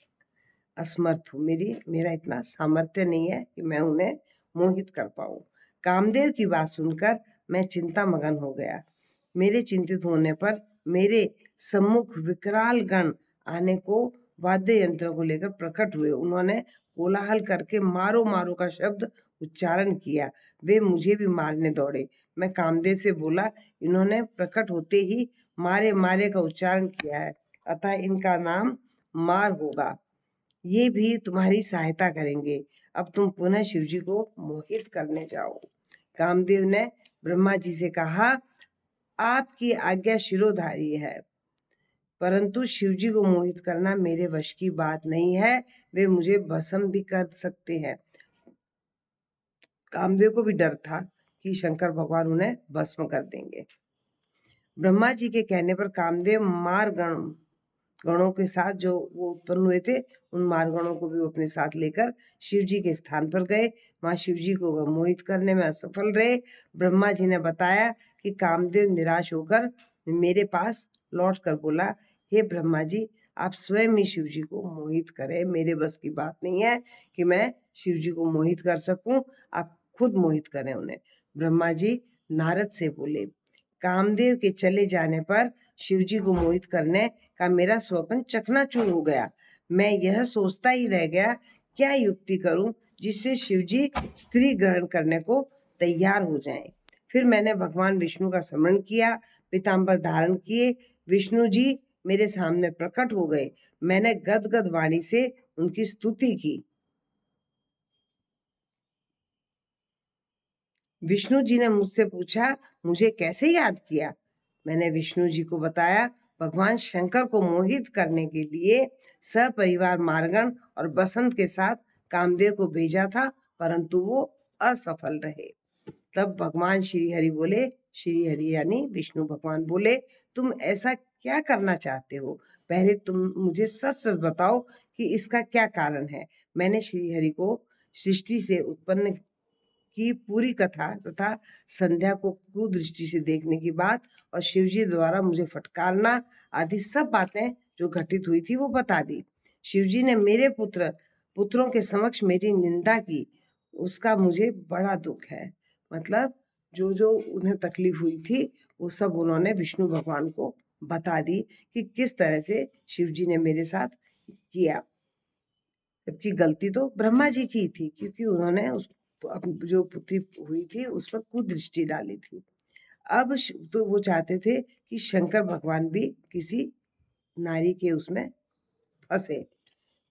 असमर्थ हूँ, मेरा इतना सामर्थ्य नहीं है कि मैं उन्हें मोहित कर पाऊँ। कामदेव की बात सुनकर मैं चिंता मगन हो गया। मेरे चिंतित होने पर मेरे सम्मुख विकराल गण आने को वाद्य यंत्रों को लेकर प्रकट हुए। उन्होंने कोलाहल करके मारो मारो का शब्द उच्चारण किया। वे मुझे भी मारने दौड़े। मैं कामदेव से बोला, इन्होंने प्रकट होते ही मारे मारे का उच्चारण किया है, अतः इनका नाम मार होगा। ये भी तुम्हारी सहायता करेंगे। अब तुम पुनः शिवजी को मोहित करने जाओ। कामदेव ने ब्रह्मा जी से कहा, आपकी आज्ञा शिरोधार्य है, परंतु शिवजी को मोहित करना मेरे वश की बात नहीं है। वे मुझे भस्म भी कर सकते हैं। कामदेव को भी डर था कि शंकर भगवान उन्हें भस्म कर देंगे। ब्रह्मा जी के कहने पर कामदेव मार गणों के साथ जो वो उत्पन्न हुए थे, उन मारगणों को भी वो अपने साथ लेकर शिव जी के स्थान पर गए। वहां शिव जी को वह मोहित करने में असफल रहे। ब्रह्मा जी ने बताया कि कामदेव निराश होकर मेरे पास लौट कर बोला, हे ब्रह्मा जी, आप स्वयं ही शिव जी को मोहित करें। मेरे बस की बात नहीं है कि मैं शिव जी को मोहित कर सकूं, आप खुद मोहित करें उन्हें। ब्रह्मा जी नारद से बोले, कामदेव के चले जाने पर शिवजी को मोहित करने का मेरा स्वप्न चकनाचूर हो गया। मैं यह सोचता ही रह गया, क्या युक्ति करूं जिससे शिवजी स्त्री ग्रहण करने को तैयार हो जाएं। फिर मैंने भगवान विष्णु का स्मरण किया, पीताम्बर धारण किए। विष्णु जी मेरे सामने प्रकट हो गए। मैंने गदगद वाणी से उनकी स्तुति की। विष्णु जी ने मुझसे पूछा, मुझे कैसे याद किया? मैंने विष्णु जी को बताया, भगवान शंकर को मोहित करने के लिए सपरिवार मारगण और बसंत के साथ कामदेव को भेजा था, परंतु वो असफल रहे। तब भगवान श्री हरि बोले, श्री हरि यानी विष्णु भगवान बोले, तुम ऐसा क्या करना चाहते हो? पहले तुम मुझे सच सच बताओ कि इसका क्या कारण है। मैंने श्री हरि को सृष्टि से उत्पन्न की पूरी कथा तथा संध्या को कुदृष्टि से देखने की बात और शिवजी द्वारा मुझे फटकारना आदि सब बातें जो घटित हुई थी वो बता दी। शिवजी ने मेरे पुत्रों के समक्ष मेरी निंदा की, उसका मुझे बड़ा दुख है। मतलब जो जो उन्हें तकलीफ हुई थी वो सब उन्होंने विष्णु भगवान को बता दी कि किस तरह से शिवजी ने मेरे साथ किया, जबकि गलती तो ब्रह्मा जी की थी, क्योंकि उन्होंने उस जो पुत्री हुई थी उस पर कुदृष्टि डाली थी। अब तो वो चाहते थे कि शंकर भगवान भी किसी नारी के उसमें फंसे,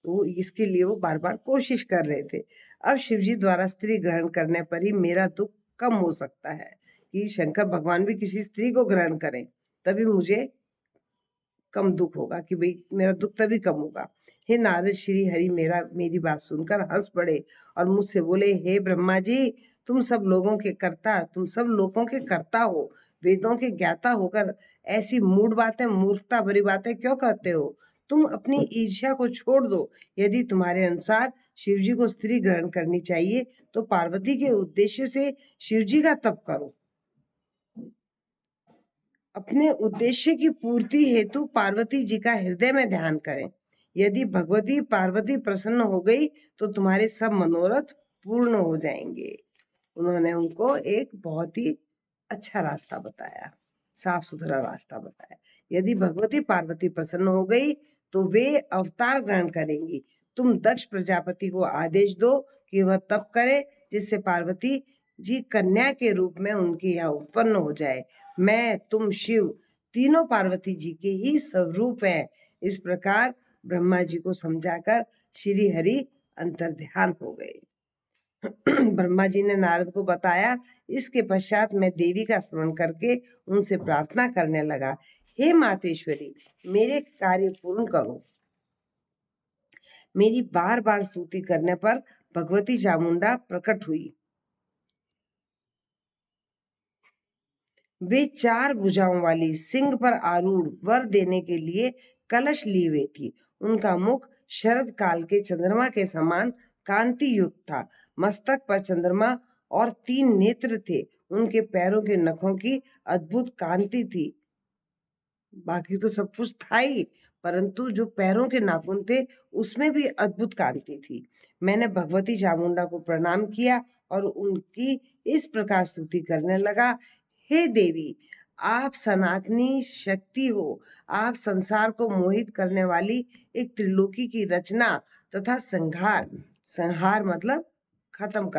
तो इसके लिए वो बार बार कोशिश कर रहे थे। अब शिवजी द्वारा स्त्री ग्रहण करने पर ही मेरा दुख कम हो सकता है कि शंकर भगवान भी किसी स्त्री को ग्रहण करें, तभी मुझे कम दुख होगा, कि भाई मेरा दुख तभी कम होगा। हे नारद, श्री हरि मेरी बात सुनकर हंस पड़े और मुझसे बोले, हे ब्रह्मा जी, तुम सब लोगों के कर्ता हो, वेदों के ज्ञाता होकर ऐसी मूर्खता भरी बातें क्यों करते हो? तुम अपनी ईर्ष्या को छोड़ दो। यदि तुम्हारे अनुसार शिवजी को स्त्री ग्रहण करनी चाहिए तो पार्वती के उद्देश्य से शिवजी का तप करो। अपने उद्देश्य की पूर्ति हेतु पार्वती जी का हृदय में ध्यान करें। यदि भगवती पार्वती प्रसन्न हो गई तो तुम्हारे सब मनोरथ पूर्ण हो जाएंगे। उन्होंने उनको एक बहुत ही अच्छा रास्ता बताया, साफ सुथरा रास्ता बताया। यदि भगवती पार्वती प्रसन्न हो गई तो वे अवतार ग्रहण करेंगी। तुम दक्ष प्रजापति को आदेश दो कि वह तप करे जिससे पार्वती जी कन्या के रूप में उनके यहाँ उत्पन्न हो जाए। मैं, तुम, शिव तीनों पार्वती जी के ही स्वरूप हैं। इस प्रकार ब्रह्मा जी को समझाकर श्री हरि अंतर्ध्यान हो गए। ब्रह्मा जी ने नारद को बताया। इसके पश्चात मैं देवी का स्मरण करके उनसे प्रार्थना करने लगा, हे मातेश्वरी, मेरे कार्य पूर्ण करो। मेरी बार बार स्तुति करने पर भगवती चामुंडा प्रकट हुई। वे 4 भुजाओं वाली सिंह पर आरूढ़ वर देने के लिए कलश लिए हुए थी। उनका मुख शरद काल के चंद्रमा के समान कांति युक्त था। मस्तक पर चंद्रमा और 3 नेत्र थे। उनके पैरों के नखों की अद्भुत कांति थी। बाकी तो सब कुछ था ही, परंतु जो पैरों के नाखून थे उसमें भी अद्भुत कांति थी। मैंने भगवती चामुंडा को प्रणाम किया और उनकी इस प्रकार स्तुति करने लगा, हे देवी, आप सनातनी शक्ति हो। आप संसार को मोहित करने वाली एक त्रिलोकी की रचना तथा संहार मतलब खत्म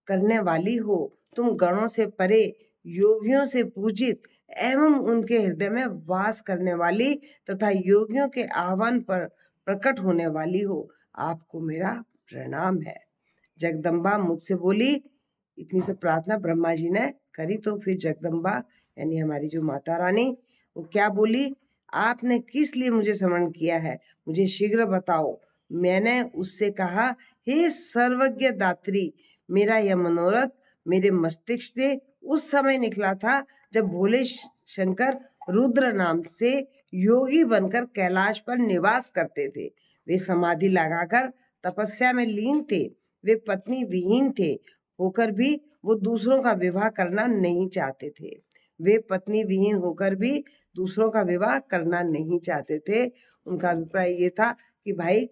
करने वाली हो। तुम गणों से परे, योगियों से पूजित एवं उनके हृदय में वास करने वाली तथा योगियों के आह्वान पर प्रकट होने वाली हो। आपको मेरा प्रणाम है। जगदम्बा मुझसे बोली। इतनी से प्रार्थना ब्रह्मा जी ने करी तो फिर जगदम्बा यानी हमारी जो माता रानी, वो क्या बोली, आपने किस लिए मुझे स्मरण किया है, मुझे शीघ्र बताओ। मैंने उससे कहा, हे सर्वज्ञ दात्री, मेरा यह मनोरथ मेरे मस्तिष्क से उस समय निकला था जब भोले शंकर रुद्र नाम से योगी बनकर कैलाश पर निवास करते थे। वे समाधि लगाकर तपस्या में लीन थे। वे पत्नी विहीन थे होकर भी वो दूसरों का विवाह करना नहीं चाहते थे। वे पत्नी विहीन होकर भी दूसरों का विवाह करना नहीं चाहते थे। उनका अभिप्राय ये था कि भाई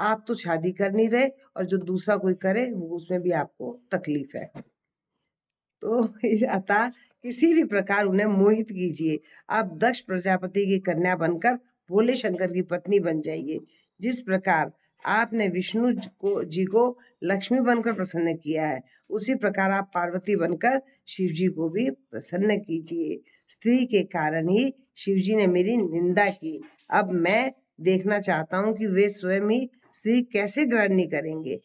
आप तो शादी कर नहीं रहे और जो दूसरा कोई करे वो उसमें भी आपको तकलीफ है। तो अतः किसी भी प्रकार उन्हें मोहित कीजिए। आप दक्ष प्रजापति की कन्या बनकर भोले शंकर की पत्नी बन जाइए। जिस प्रकार आपने विष्णु जी को लक्ष्मी बनकर प्रसन्न किया है, उसी प्रकार आप पार्वती बनकर शिव जी को भी प्रसन्न कीजिए। स्त्री के कारण ही शिव जी ने मेरी निंदा की। अब मैं देखना चाहता हूँ कि वे स्वयं ही स्त्री कैसे ग्रहण नहीं करेंगे।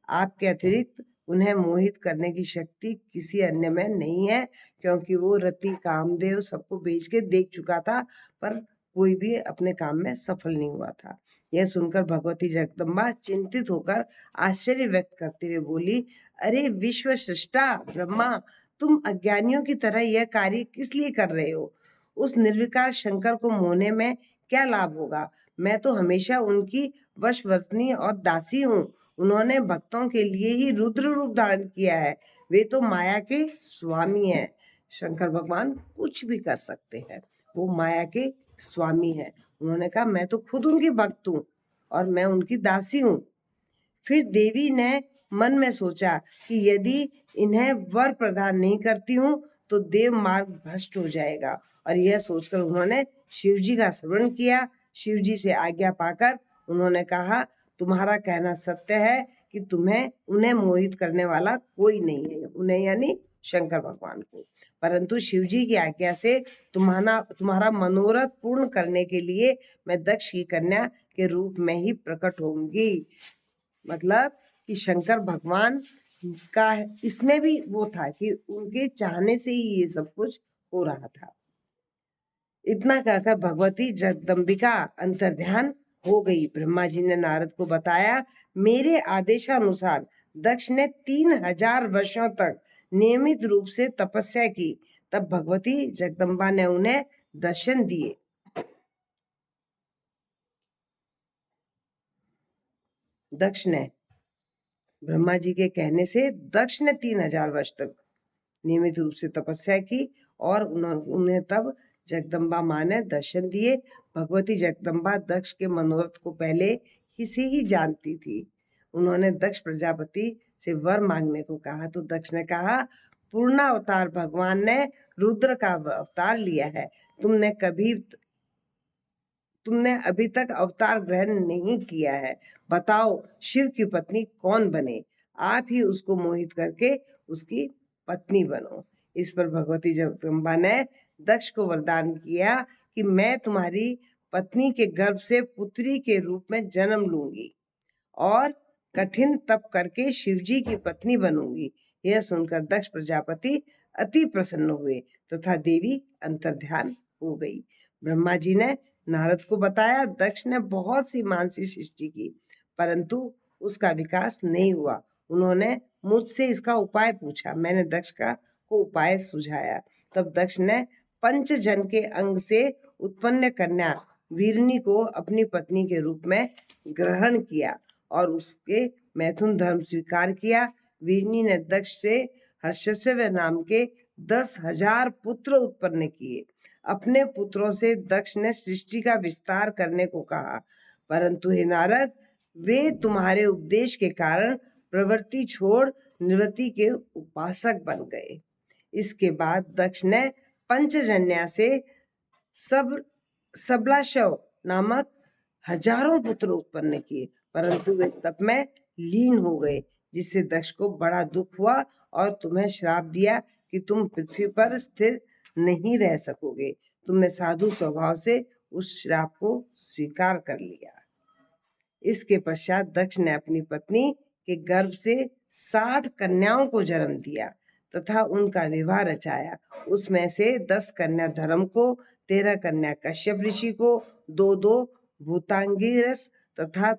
आपके अतिरिक्त उन्हें मोहित करने की शक्ति किसी अन्य में नहीं है, क्योंकि वो रति कामदेव सबको बेच के देख चुका था, पर कोई भी अपने काम में सफल नहीं हुआ था। यह सुनकर भगवती जगदम्बा चिंतित होकर आश्चर्य व्यक्त करते हुए बोली, अरे विश्व सृष्टा ब्रह्मा, तुम अज्ञानियों की तरह यह कार्य किस लिए कर रहे हो? उस निर्विकार शंकर को मोहने में क्या लाभ होगा? मैं तो हमेशा उनकी वशवर्तनी और दासी हूँ। उन्होंने भक्तों के लिए ही रुद्र रूप धारण किया है। वे तो माया के स्वामी हैं। शंकर भगवान कुछ भी कर सकते हैं, वो माया के स्वामी हैं। उन्होंने कहा, मैं तो खुद उनकी भक्त हूँ और मैं उनकी दासी हूँ। फिर देवी ने मन में सोचा कि यदि इन्हें वर प्रदान नहीं करती हूँ तो देव मार्ग भ्रष्ट हो जाएगा, और यह सोचकर उन्होंने शिवजी का स्मरण किया। शिवजी से आज्ञा पाकर उन्होंने कहा, तुम्हारा कहना सत्य है कि उन्हें मोहित करने वाला कोई नहीं है, उन्हें यानी शंकर भगवान को। परंतु शिवजी की आज्ञा से तुम्हारा मनोरथ पूर्ण करने के लिए मैं दक्ष की कन्या के रूप में ही प्रकट होंगी। मतलब कि शंकर भगवान का इसमें भी वो था कि उनके चाहने से ही ये सब कुछ हो रहा था। इतना कहकर भगवती जगदम्बिका अंतर्ध्यान हो गई। ब्रह्मा जी ने नारद को बताया, मेरे आदेशानुसार दक्ष ने 3000 वर्षों तक नियमित रूप से तपस्या की। तब भगवती जगदम्बा ने उन्हें दर्शन दिए। दक्ष ने ब्रह्मा जी के कहने से दक्ष ने 3000 वर्ष तक नियमित रूप से तपस्या की और उन्हें तब जगदम्बा माँ ने दर्शन दिए। भगवती जगदम्बा दक्ष के मनोरथ को पहले ही से ही जानती थी। उन्होंने दक्ष प्रजापति से वर मांगने को कहा तो दक्ष ने कहा, पूर्णावतार भगवान ने रुद्र का अवतार लिया है। तुमने अभी तक अवतार ग्रहण नहीं किया है। बताओ शिव की पत्नी कौन बने? आप ही उसको मोहित करके उसकी पत्नी बनो। इस पर भगवती जगदम्बा ने दक्ष को वरदान किया कि मैं तुम्हारी पत्नी के गर्भ से पुत्री के रूप में जन्म लूंगी और कठिन तप करके शिवजी की पत्नी बनूंगी। यह सुनकर दक्ष प्रजापति अति प्रसन्न हुए तथा देवी अंतर्ध्यान हो गई। ब्रह्मा जी ने नारद को बताया, दक्ष ने बहुत सी मानसी सृष्टि की परंतु उसका विकास नहीं हुआ। उन्होंने मुझसे इसका उपाय पूछा। मैंने दक्ष को उपाय सुझाया। तब दक्ष ने पंचजन के अंग से उत्पन्न कन्या वीरनी को अपनी पत्नी के रूप में ग्रहण किया और उसके मैथुन धर्म स्वीकार किया। वीरनी ने दक्ष से हर्षस्व नाम के 10,000 पुत्र उत्पन्न किए। अपने पुत्रों से दक्ष ने सृष्टि का विस्तार करने को कहा, परंतु हे नारद, वे तुम्हारे उपदेश के कारण प्रवृत्ति छोड़ निवृत्ति के उपासक बन गए। इसके बाद दक्ष ने पंचजन्या से सबलाशव नामक हजारों पुत्र उत्पन्न किए, परंतु वे तप में लीन हो गए, जिससे दक्ष को बड़ा दुख हुआ और तुम्हें श्राप दिया कि तुम पृथ्वी पर स्थिर नहीं रह सकोगे। तुमने साधु स्वभाव से उस श्राप को स्वीकार कर लिया। इसके पश्चात दक्ष ने अपनी पत्नी के गर्भ से 60 कन्याओं को जन्म दिया तथा उनका विवाह रचाया। उसमें से 10 कन्या धर्म को, 13 कन्या कश्यप ऋषि को, 2 भूतांगिरस तथा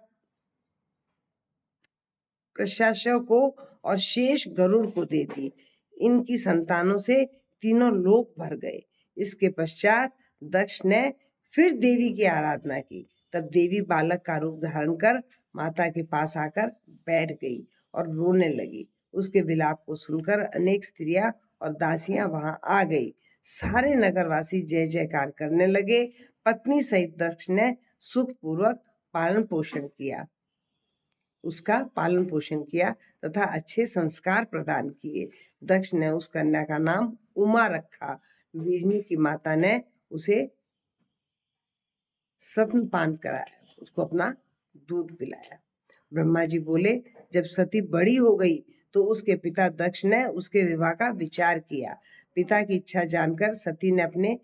कृशाशव को और शेष गरुड़ को दे दी। इनकी संतानों से तीनों लोक भर गए। इसके पश्चात दक्ष ने फिर देवी की आराधना की। तब देवी बालक का रूप धारण कर माता के पास आकर बैठ गई और रोने लगी। उसके विलाप को सुनकर अनेक स्त्रियां और दासियां वहां आ गई। सारे नगरवासी जय जयकार करने लगे। पत्नी सहित दक्ष ने सुखपूर्वक उसका पालन पोषण किया तथा अच्छे संस्कार प्रदान किए। दक्ष ने उस कन्या का नाम उमा रखा। वीरनी की माता ने उसे स्तनपान कराया, उसको अपना दूध पिलाया। ब्रह्मा जी बोले, जब सती बड़ी हो गई तो उसके पिता दक्ष ने उसके विवाह का विचार किया। पिता की इच्छा जानकर सती ने अपनी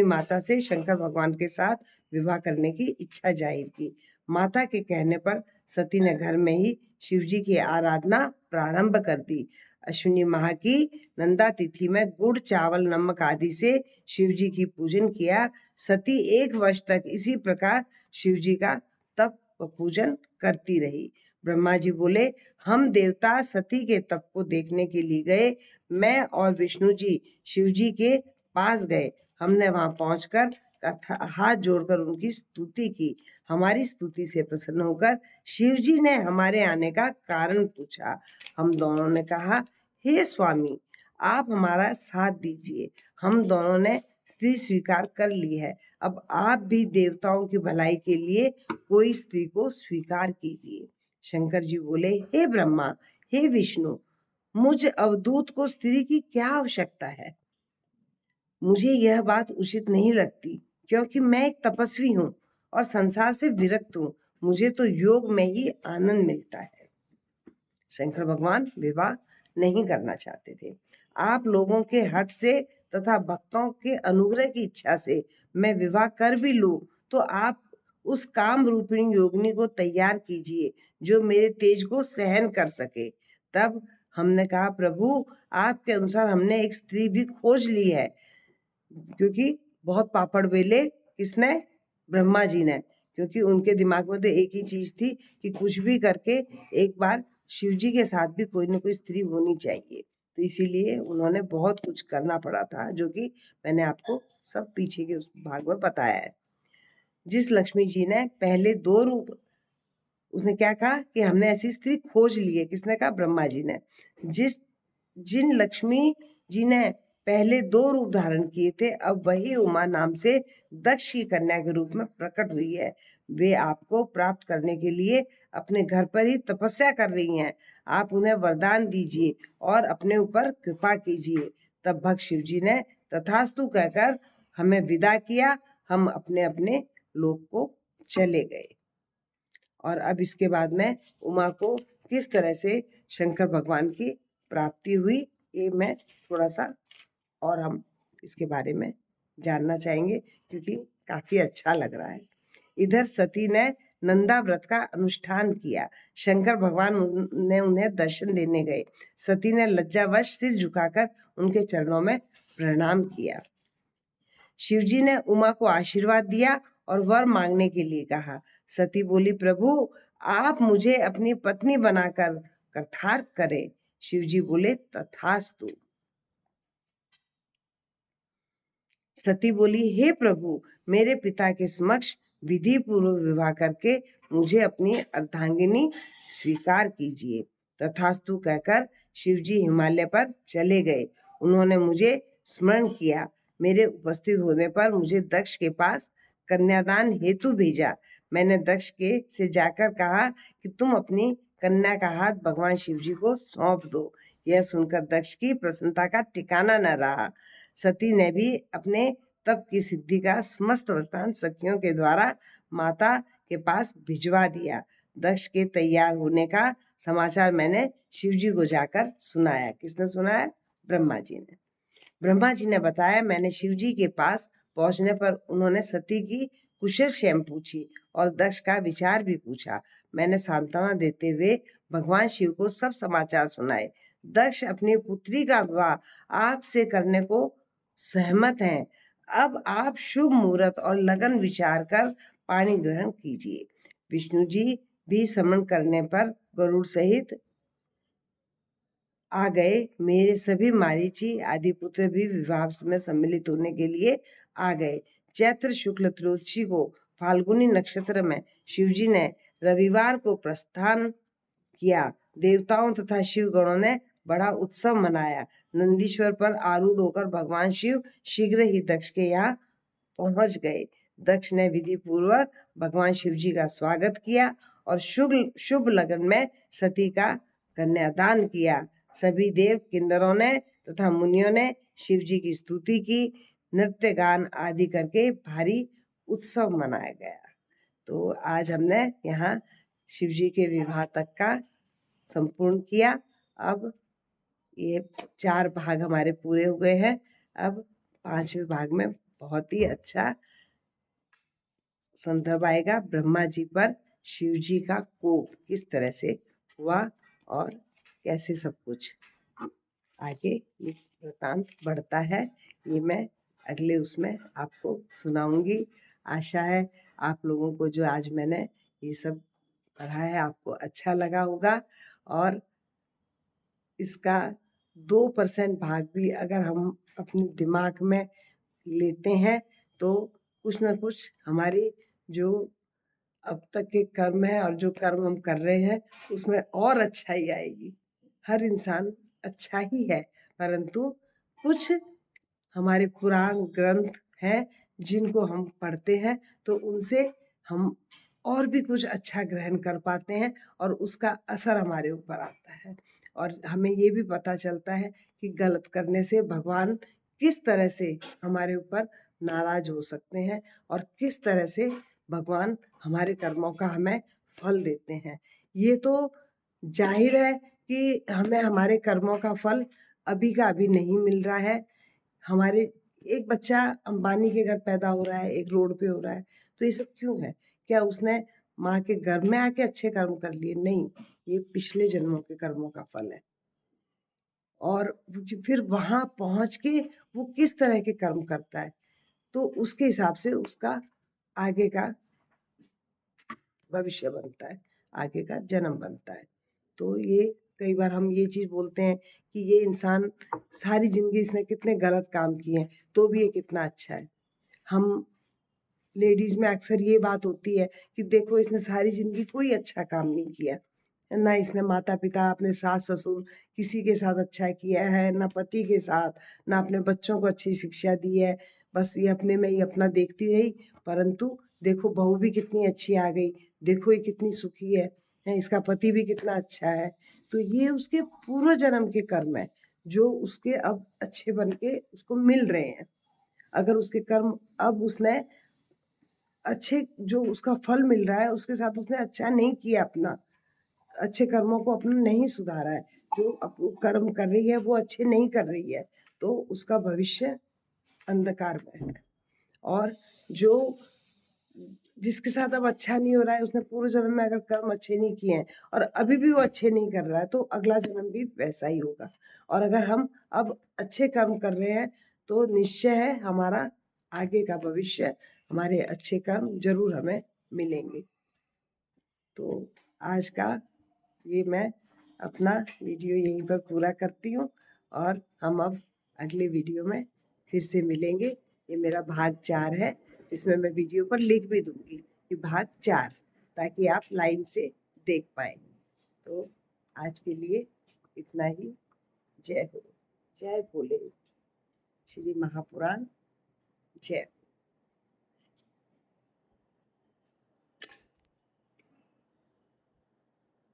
माता से शंकर भगवान के साथ विवाह करने की इच्छा जाहिर की। माता के कहने पर सती ने घर में ही शिवजी की आराधना प्रारंभ कर दी। अश्विनी माह की नंदा तिथि में गुड़, चावल, नमक आदि से शिवजी की पूजन किया। सती 1 वर्ष तक इसी प्रकार शिवजी का तप व पूजन करती रही। ब्रह्मा जी बोले, हम देवता सती के तप को देखने के लिए गए। मैं और विष्णु जी शिवजी के पास गए। हमने वहां पहुंचकर हाथ जोड़कर उनकी स्तुति की। हमारी स्तुति से प्रसन्न होकर शिवजी ने हमारे आने का कारण पूछा। हम दोनों ने कहा, हे स्वामी, आप हमारा साथ दीजिए। हम दोनों ने स्त्री स्वीकार कर ली है। अब आप भी देवताओं की भलाई के लिए कोई स्त्री को स्वीकार कीजिए। शंकर जी बोले, हे ब्रह्मा, हे विष्णु, मुझ अवधूत को स्त्री की क्या आवश्यकता है? मुझे यह बात उचित नहीं लगती, क्योंकि मैं एक तपस्वी हूँ और संसार से विरक्त हूँ। मुझे तो योग में ही आनंद मिलता है। शंकर भगवान विवाह नहीं करना चाहते थे। आप लोगों के हट से तथा भक्तों के अनुग्रह की इच्छा से मैं विवाह कर भी लूं तो आप उस काम रूपिणी योगिनी को तैयार कीजिए जो मेरे तेज को सहन कर सके। तब हमने कहा, प्रभु, आपके अनुसार हमने एक स्त्री भी खोज ली है। क्योंकि बहुत पापड़ बेले किसने? ब्रह्मा जी ने। क्योंकि उनके दिमाग में तो एक ही चीज थी कि कुछ भी करके एक बार शिवजी के साथ भी कोई ना कोई स्त्री होनी चाहिए। तो इसीलिए उन्होंने बहुत कुछ करना पड़ा था, जो कि मैंने आपको सब पीछे के उस भाग में बताया है। जिस लक्ष्मी जी ने पहले 2 रूप उसने क्या कहा कि हमने ऐसी स्त्री खोज ली है। किसने कहा? ब्रह्मा जी ने। जिन लक्ष्मी जी ने पहले 2 रूप धारण किए थे, अब वही उमा नाम से दक्ष की कन्या के रूप में प्रकट हुई है। वे आपको प्राप्त करने के लिए अपने घर पर ही तपस्या कर रही हैं। आप उन्हें वरदान दीजिए और अपने ऊपर कृपा कीजिए। तब भक्त शिव जी ने तथास्तु कहकर हमें विदा किया। हम अपने अपने लोक को चले गए। और अब इसके बाद में उमा को किस तरह से शंकर भगवान की प्राप्ति हुई, ये मैं थोड़ा सा और हम इसके बारे में जानना चाहेंगे, क्योंकि काफी अच्छा लग रहा है। इधर सती ने नंदा व्रत का अनुष्ठान किया। शंकर भगवान ने उन्हें दर्शन देने गए। सती ने लज्जावश सिर झुकाकर उनके चरणों में प्रणाम किया। शिवजी ने उमा को आशीर्वाद दिया और वर मांगने के लिए कहा। सती बोली, प्रभु आप मुझे अपनी पत्नी बनाकर कृतार्थ करें। शिवजी बोले, तथास्तु। सती बोली, हे प्रभु, मेरे पिता के समक्ष विधि पूर्वक विवाह करके मुझे अपनी अर्धांगिनी स्वीकार कीजिए। तथास्तु कहकर शिवजी हिमालय पर चले गए। उन्होंने मुझे स्मरण किया। मेरे उपस्थित होने पर मुझे दक्ष के पास कन्यादान हेतु भेजा। मैंने दक्ष के से जाकर कहा कि तुम अपनी कन्या का हाथ भगवान शिवजी को सौंप दो। यह सुनकर दक्ष की प्रसन्नता का ठिकाना न रहा। सती ने भी अपने तप की सिद्धि का समस्त वृत्तांत सखियों के द्वारा माता के पास भिजवा दिया। दक्ष के तैयार होने का समाचार मैंने शिवजी को जाकर सुनाया। किसने सुनाया? ब्रह्मा जी ने। ब्रह्मा जी ने बताया, मैंने शिवजी के पास पहुंचने पर उन्होंने सती की कुशल क्षेम पूछी और दक्ष का विचार भी पूछा। मैंने सांत्वना देते हुए भगवान शिव को सब समाचार सुनाए। दक्ष अपनी पुत्री का विवाह आपसे करने को सहमत हैं। अब आप शुभ मुहूर्त और लगन विचार कर पानी ग्रहण कीजिए। विष्णु जी भी समन करने पर गरुड़ सहित आ गए। मेरे सभी मारीची आदि पुत्र भी विवाह में सम्मिलित होने के लिए आ गए। चैत्र शुक्ल त्रयोदशी को फाल्गुनी नक्षत्र में शिवजी ने रविवार को प्रस्थान किया। देवताओं तथा शिव गणों ने बड़ा उत्सव मनाया। नंदीश्वर पर आरूढ़ होकर भगवान शिव शीघ्र ही दक्ष के यहाँ पहुंच गए। दक्ष ने विधि पूर्वक भगवान शिव जी का स्वागत किया और शुभ लगन में सती का कन्यादान किया। सभी देव किन्नरों ने तथा मुनियों ने शिव जी की स्तुति की। नृत्य गान आदि करके भारी उत्सव मनाया गया। तो आज हमने यहाँ शिव जी के विवाह तक का संपूर्ण किया। अब ये 4 भाग हमारे पूरे हो गए हैं। अब 5वें भाग में बहुत ही अच्छा संदर्भ आएगा। ब्रह्मा जी पर शिव जी का कोप किस तरह से हुआ और कैसे सब कुछ आगे ये वृतांत बढ़ता है, ये मैं अगले उसमें आपको सुनाऊंगी। आशा है आप लोगों को जो आज मैंने ये सब पढ़ा है आपको अच्छा लगा होगा। और इसका 2% भाग भी अगर हम अपने दिमाग में लेते हैं तो कुछ ना कुछ हमारी जो अब तक के कर्म है और जो कर्म हम कर रहे हैं उसमें और अच्छाई आएगी। हर इंसान अच्छा ही है, परंतु कुछ हमारे पुराण ग्रंथ हैं जिनको हम पढ़ते हैं तो उनसे हम और भी कुछ अच्छा ग्रहण कर पाते हैं और उसका असर हमारे ऊपर आता है। और हमें ये भी पता चलता है कि गलत करने से भगवान किस तरह से हमारे ऊपर नाराज हो सकते हैं और किस तरह से भगवान हमारे कर्मों का हमें फल देते हैं। ये तो जाहिर है कि हमें हमारे कर्मों का फल अभी का अभी नहीं मिल रहा है। हमारे एक बच्चा अंबानी के घर पैदा हो रहा है, एक रोड पे हो रहा है, तो ये सब क्यों है? क्या उसने माँ के गर्भ में आके अच्छे कर्म कर लिए? नहीं, ये पिछले जन्मों के कर्मों का फल है। और फिर वहां पहुंच के वो किस तरह के कर्म करता है तो उसके हिसाब से उसका आगे का भविष्य बनता है, आगे का जन्म बनता है। तो ये कई बार हम ये चीज बोलते हैं कि ये इंसान सारी जिंदगी इसने कितने गलत काम किए हैं तो भी ये कितना अच्छा है। हम लेडीज में अक्सर ये बात होती है कि देखो इसने सारी जिंदगी कोई अच्छा काम नहीं किया, ना इसने माता पिता अपने सास ससुर किसी के साथ अच्छा किया है, ना पति के साथ, ना अपने बच्चों को अच्छी शिक्षा दी है, बस ये अपने में ही अपना देखती रही। परंतु देखो बहू भी कितनी अच्छी आ गई, देखो ये कितनी सुखी है, इसका पति भी कितना अच्छा है। तो ये उसके पूर्व जन्म के कर्म है जो उसके अब अच्छे बन के उसको मिल रहे हैं। अगर उसके कर्म अब उसने अच्छे जो उसका फल मिल रहा है उसके साथ उसने अच्छा नहीं किया, अपना अच्छे कर्मों को अपना नहीं सुधारा है, जो कर्म कर रही है वो अच्छे नहीं कर रही है, तो उसका भविष्य अंधकार में है। और जो जिसके साथ अब अच्छा नहीं हो रहा है, उसने पूर्व जन्म में अगर कर्म अच्छे नहीं किए हैं और अभी भी वो अच्छे नहीं कर रहा है, तो अगला जन्म भी वैसा ही होगा। और अगर हम अब अच्छे कर्म कर रहे हैं तो निश्चय है हमारा आगे का भविष्य, हमारे अच्छे कर्म जरूर हमें मिलेंगे। तो आज का ये मैं अपना वीडियो यहीं पर पूरा करती हूँ, और हम अब अगले वीडियो में फिर से मिलेंगे। ये मेरा भाग 4 है, जिसमें मैं वीडियो पर लिख भी दूंगी कि भाग 4, ताकि आप लाइन से देख पाए। तो आज के लिए इतना ही। जय हो, जय भोले, श्री महापुराण, जय।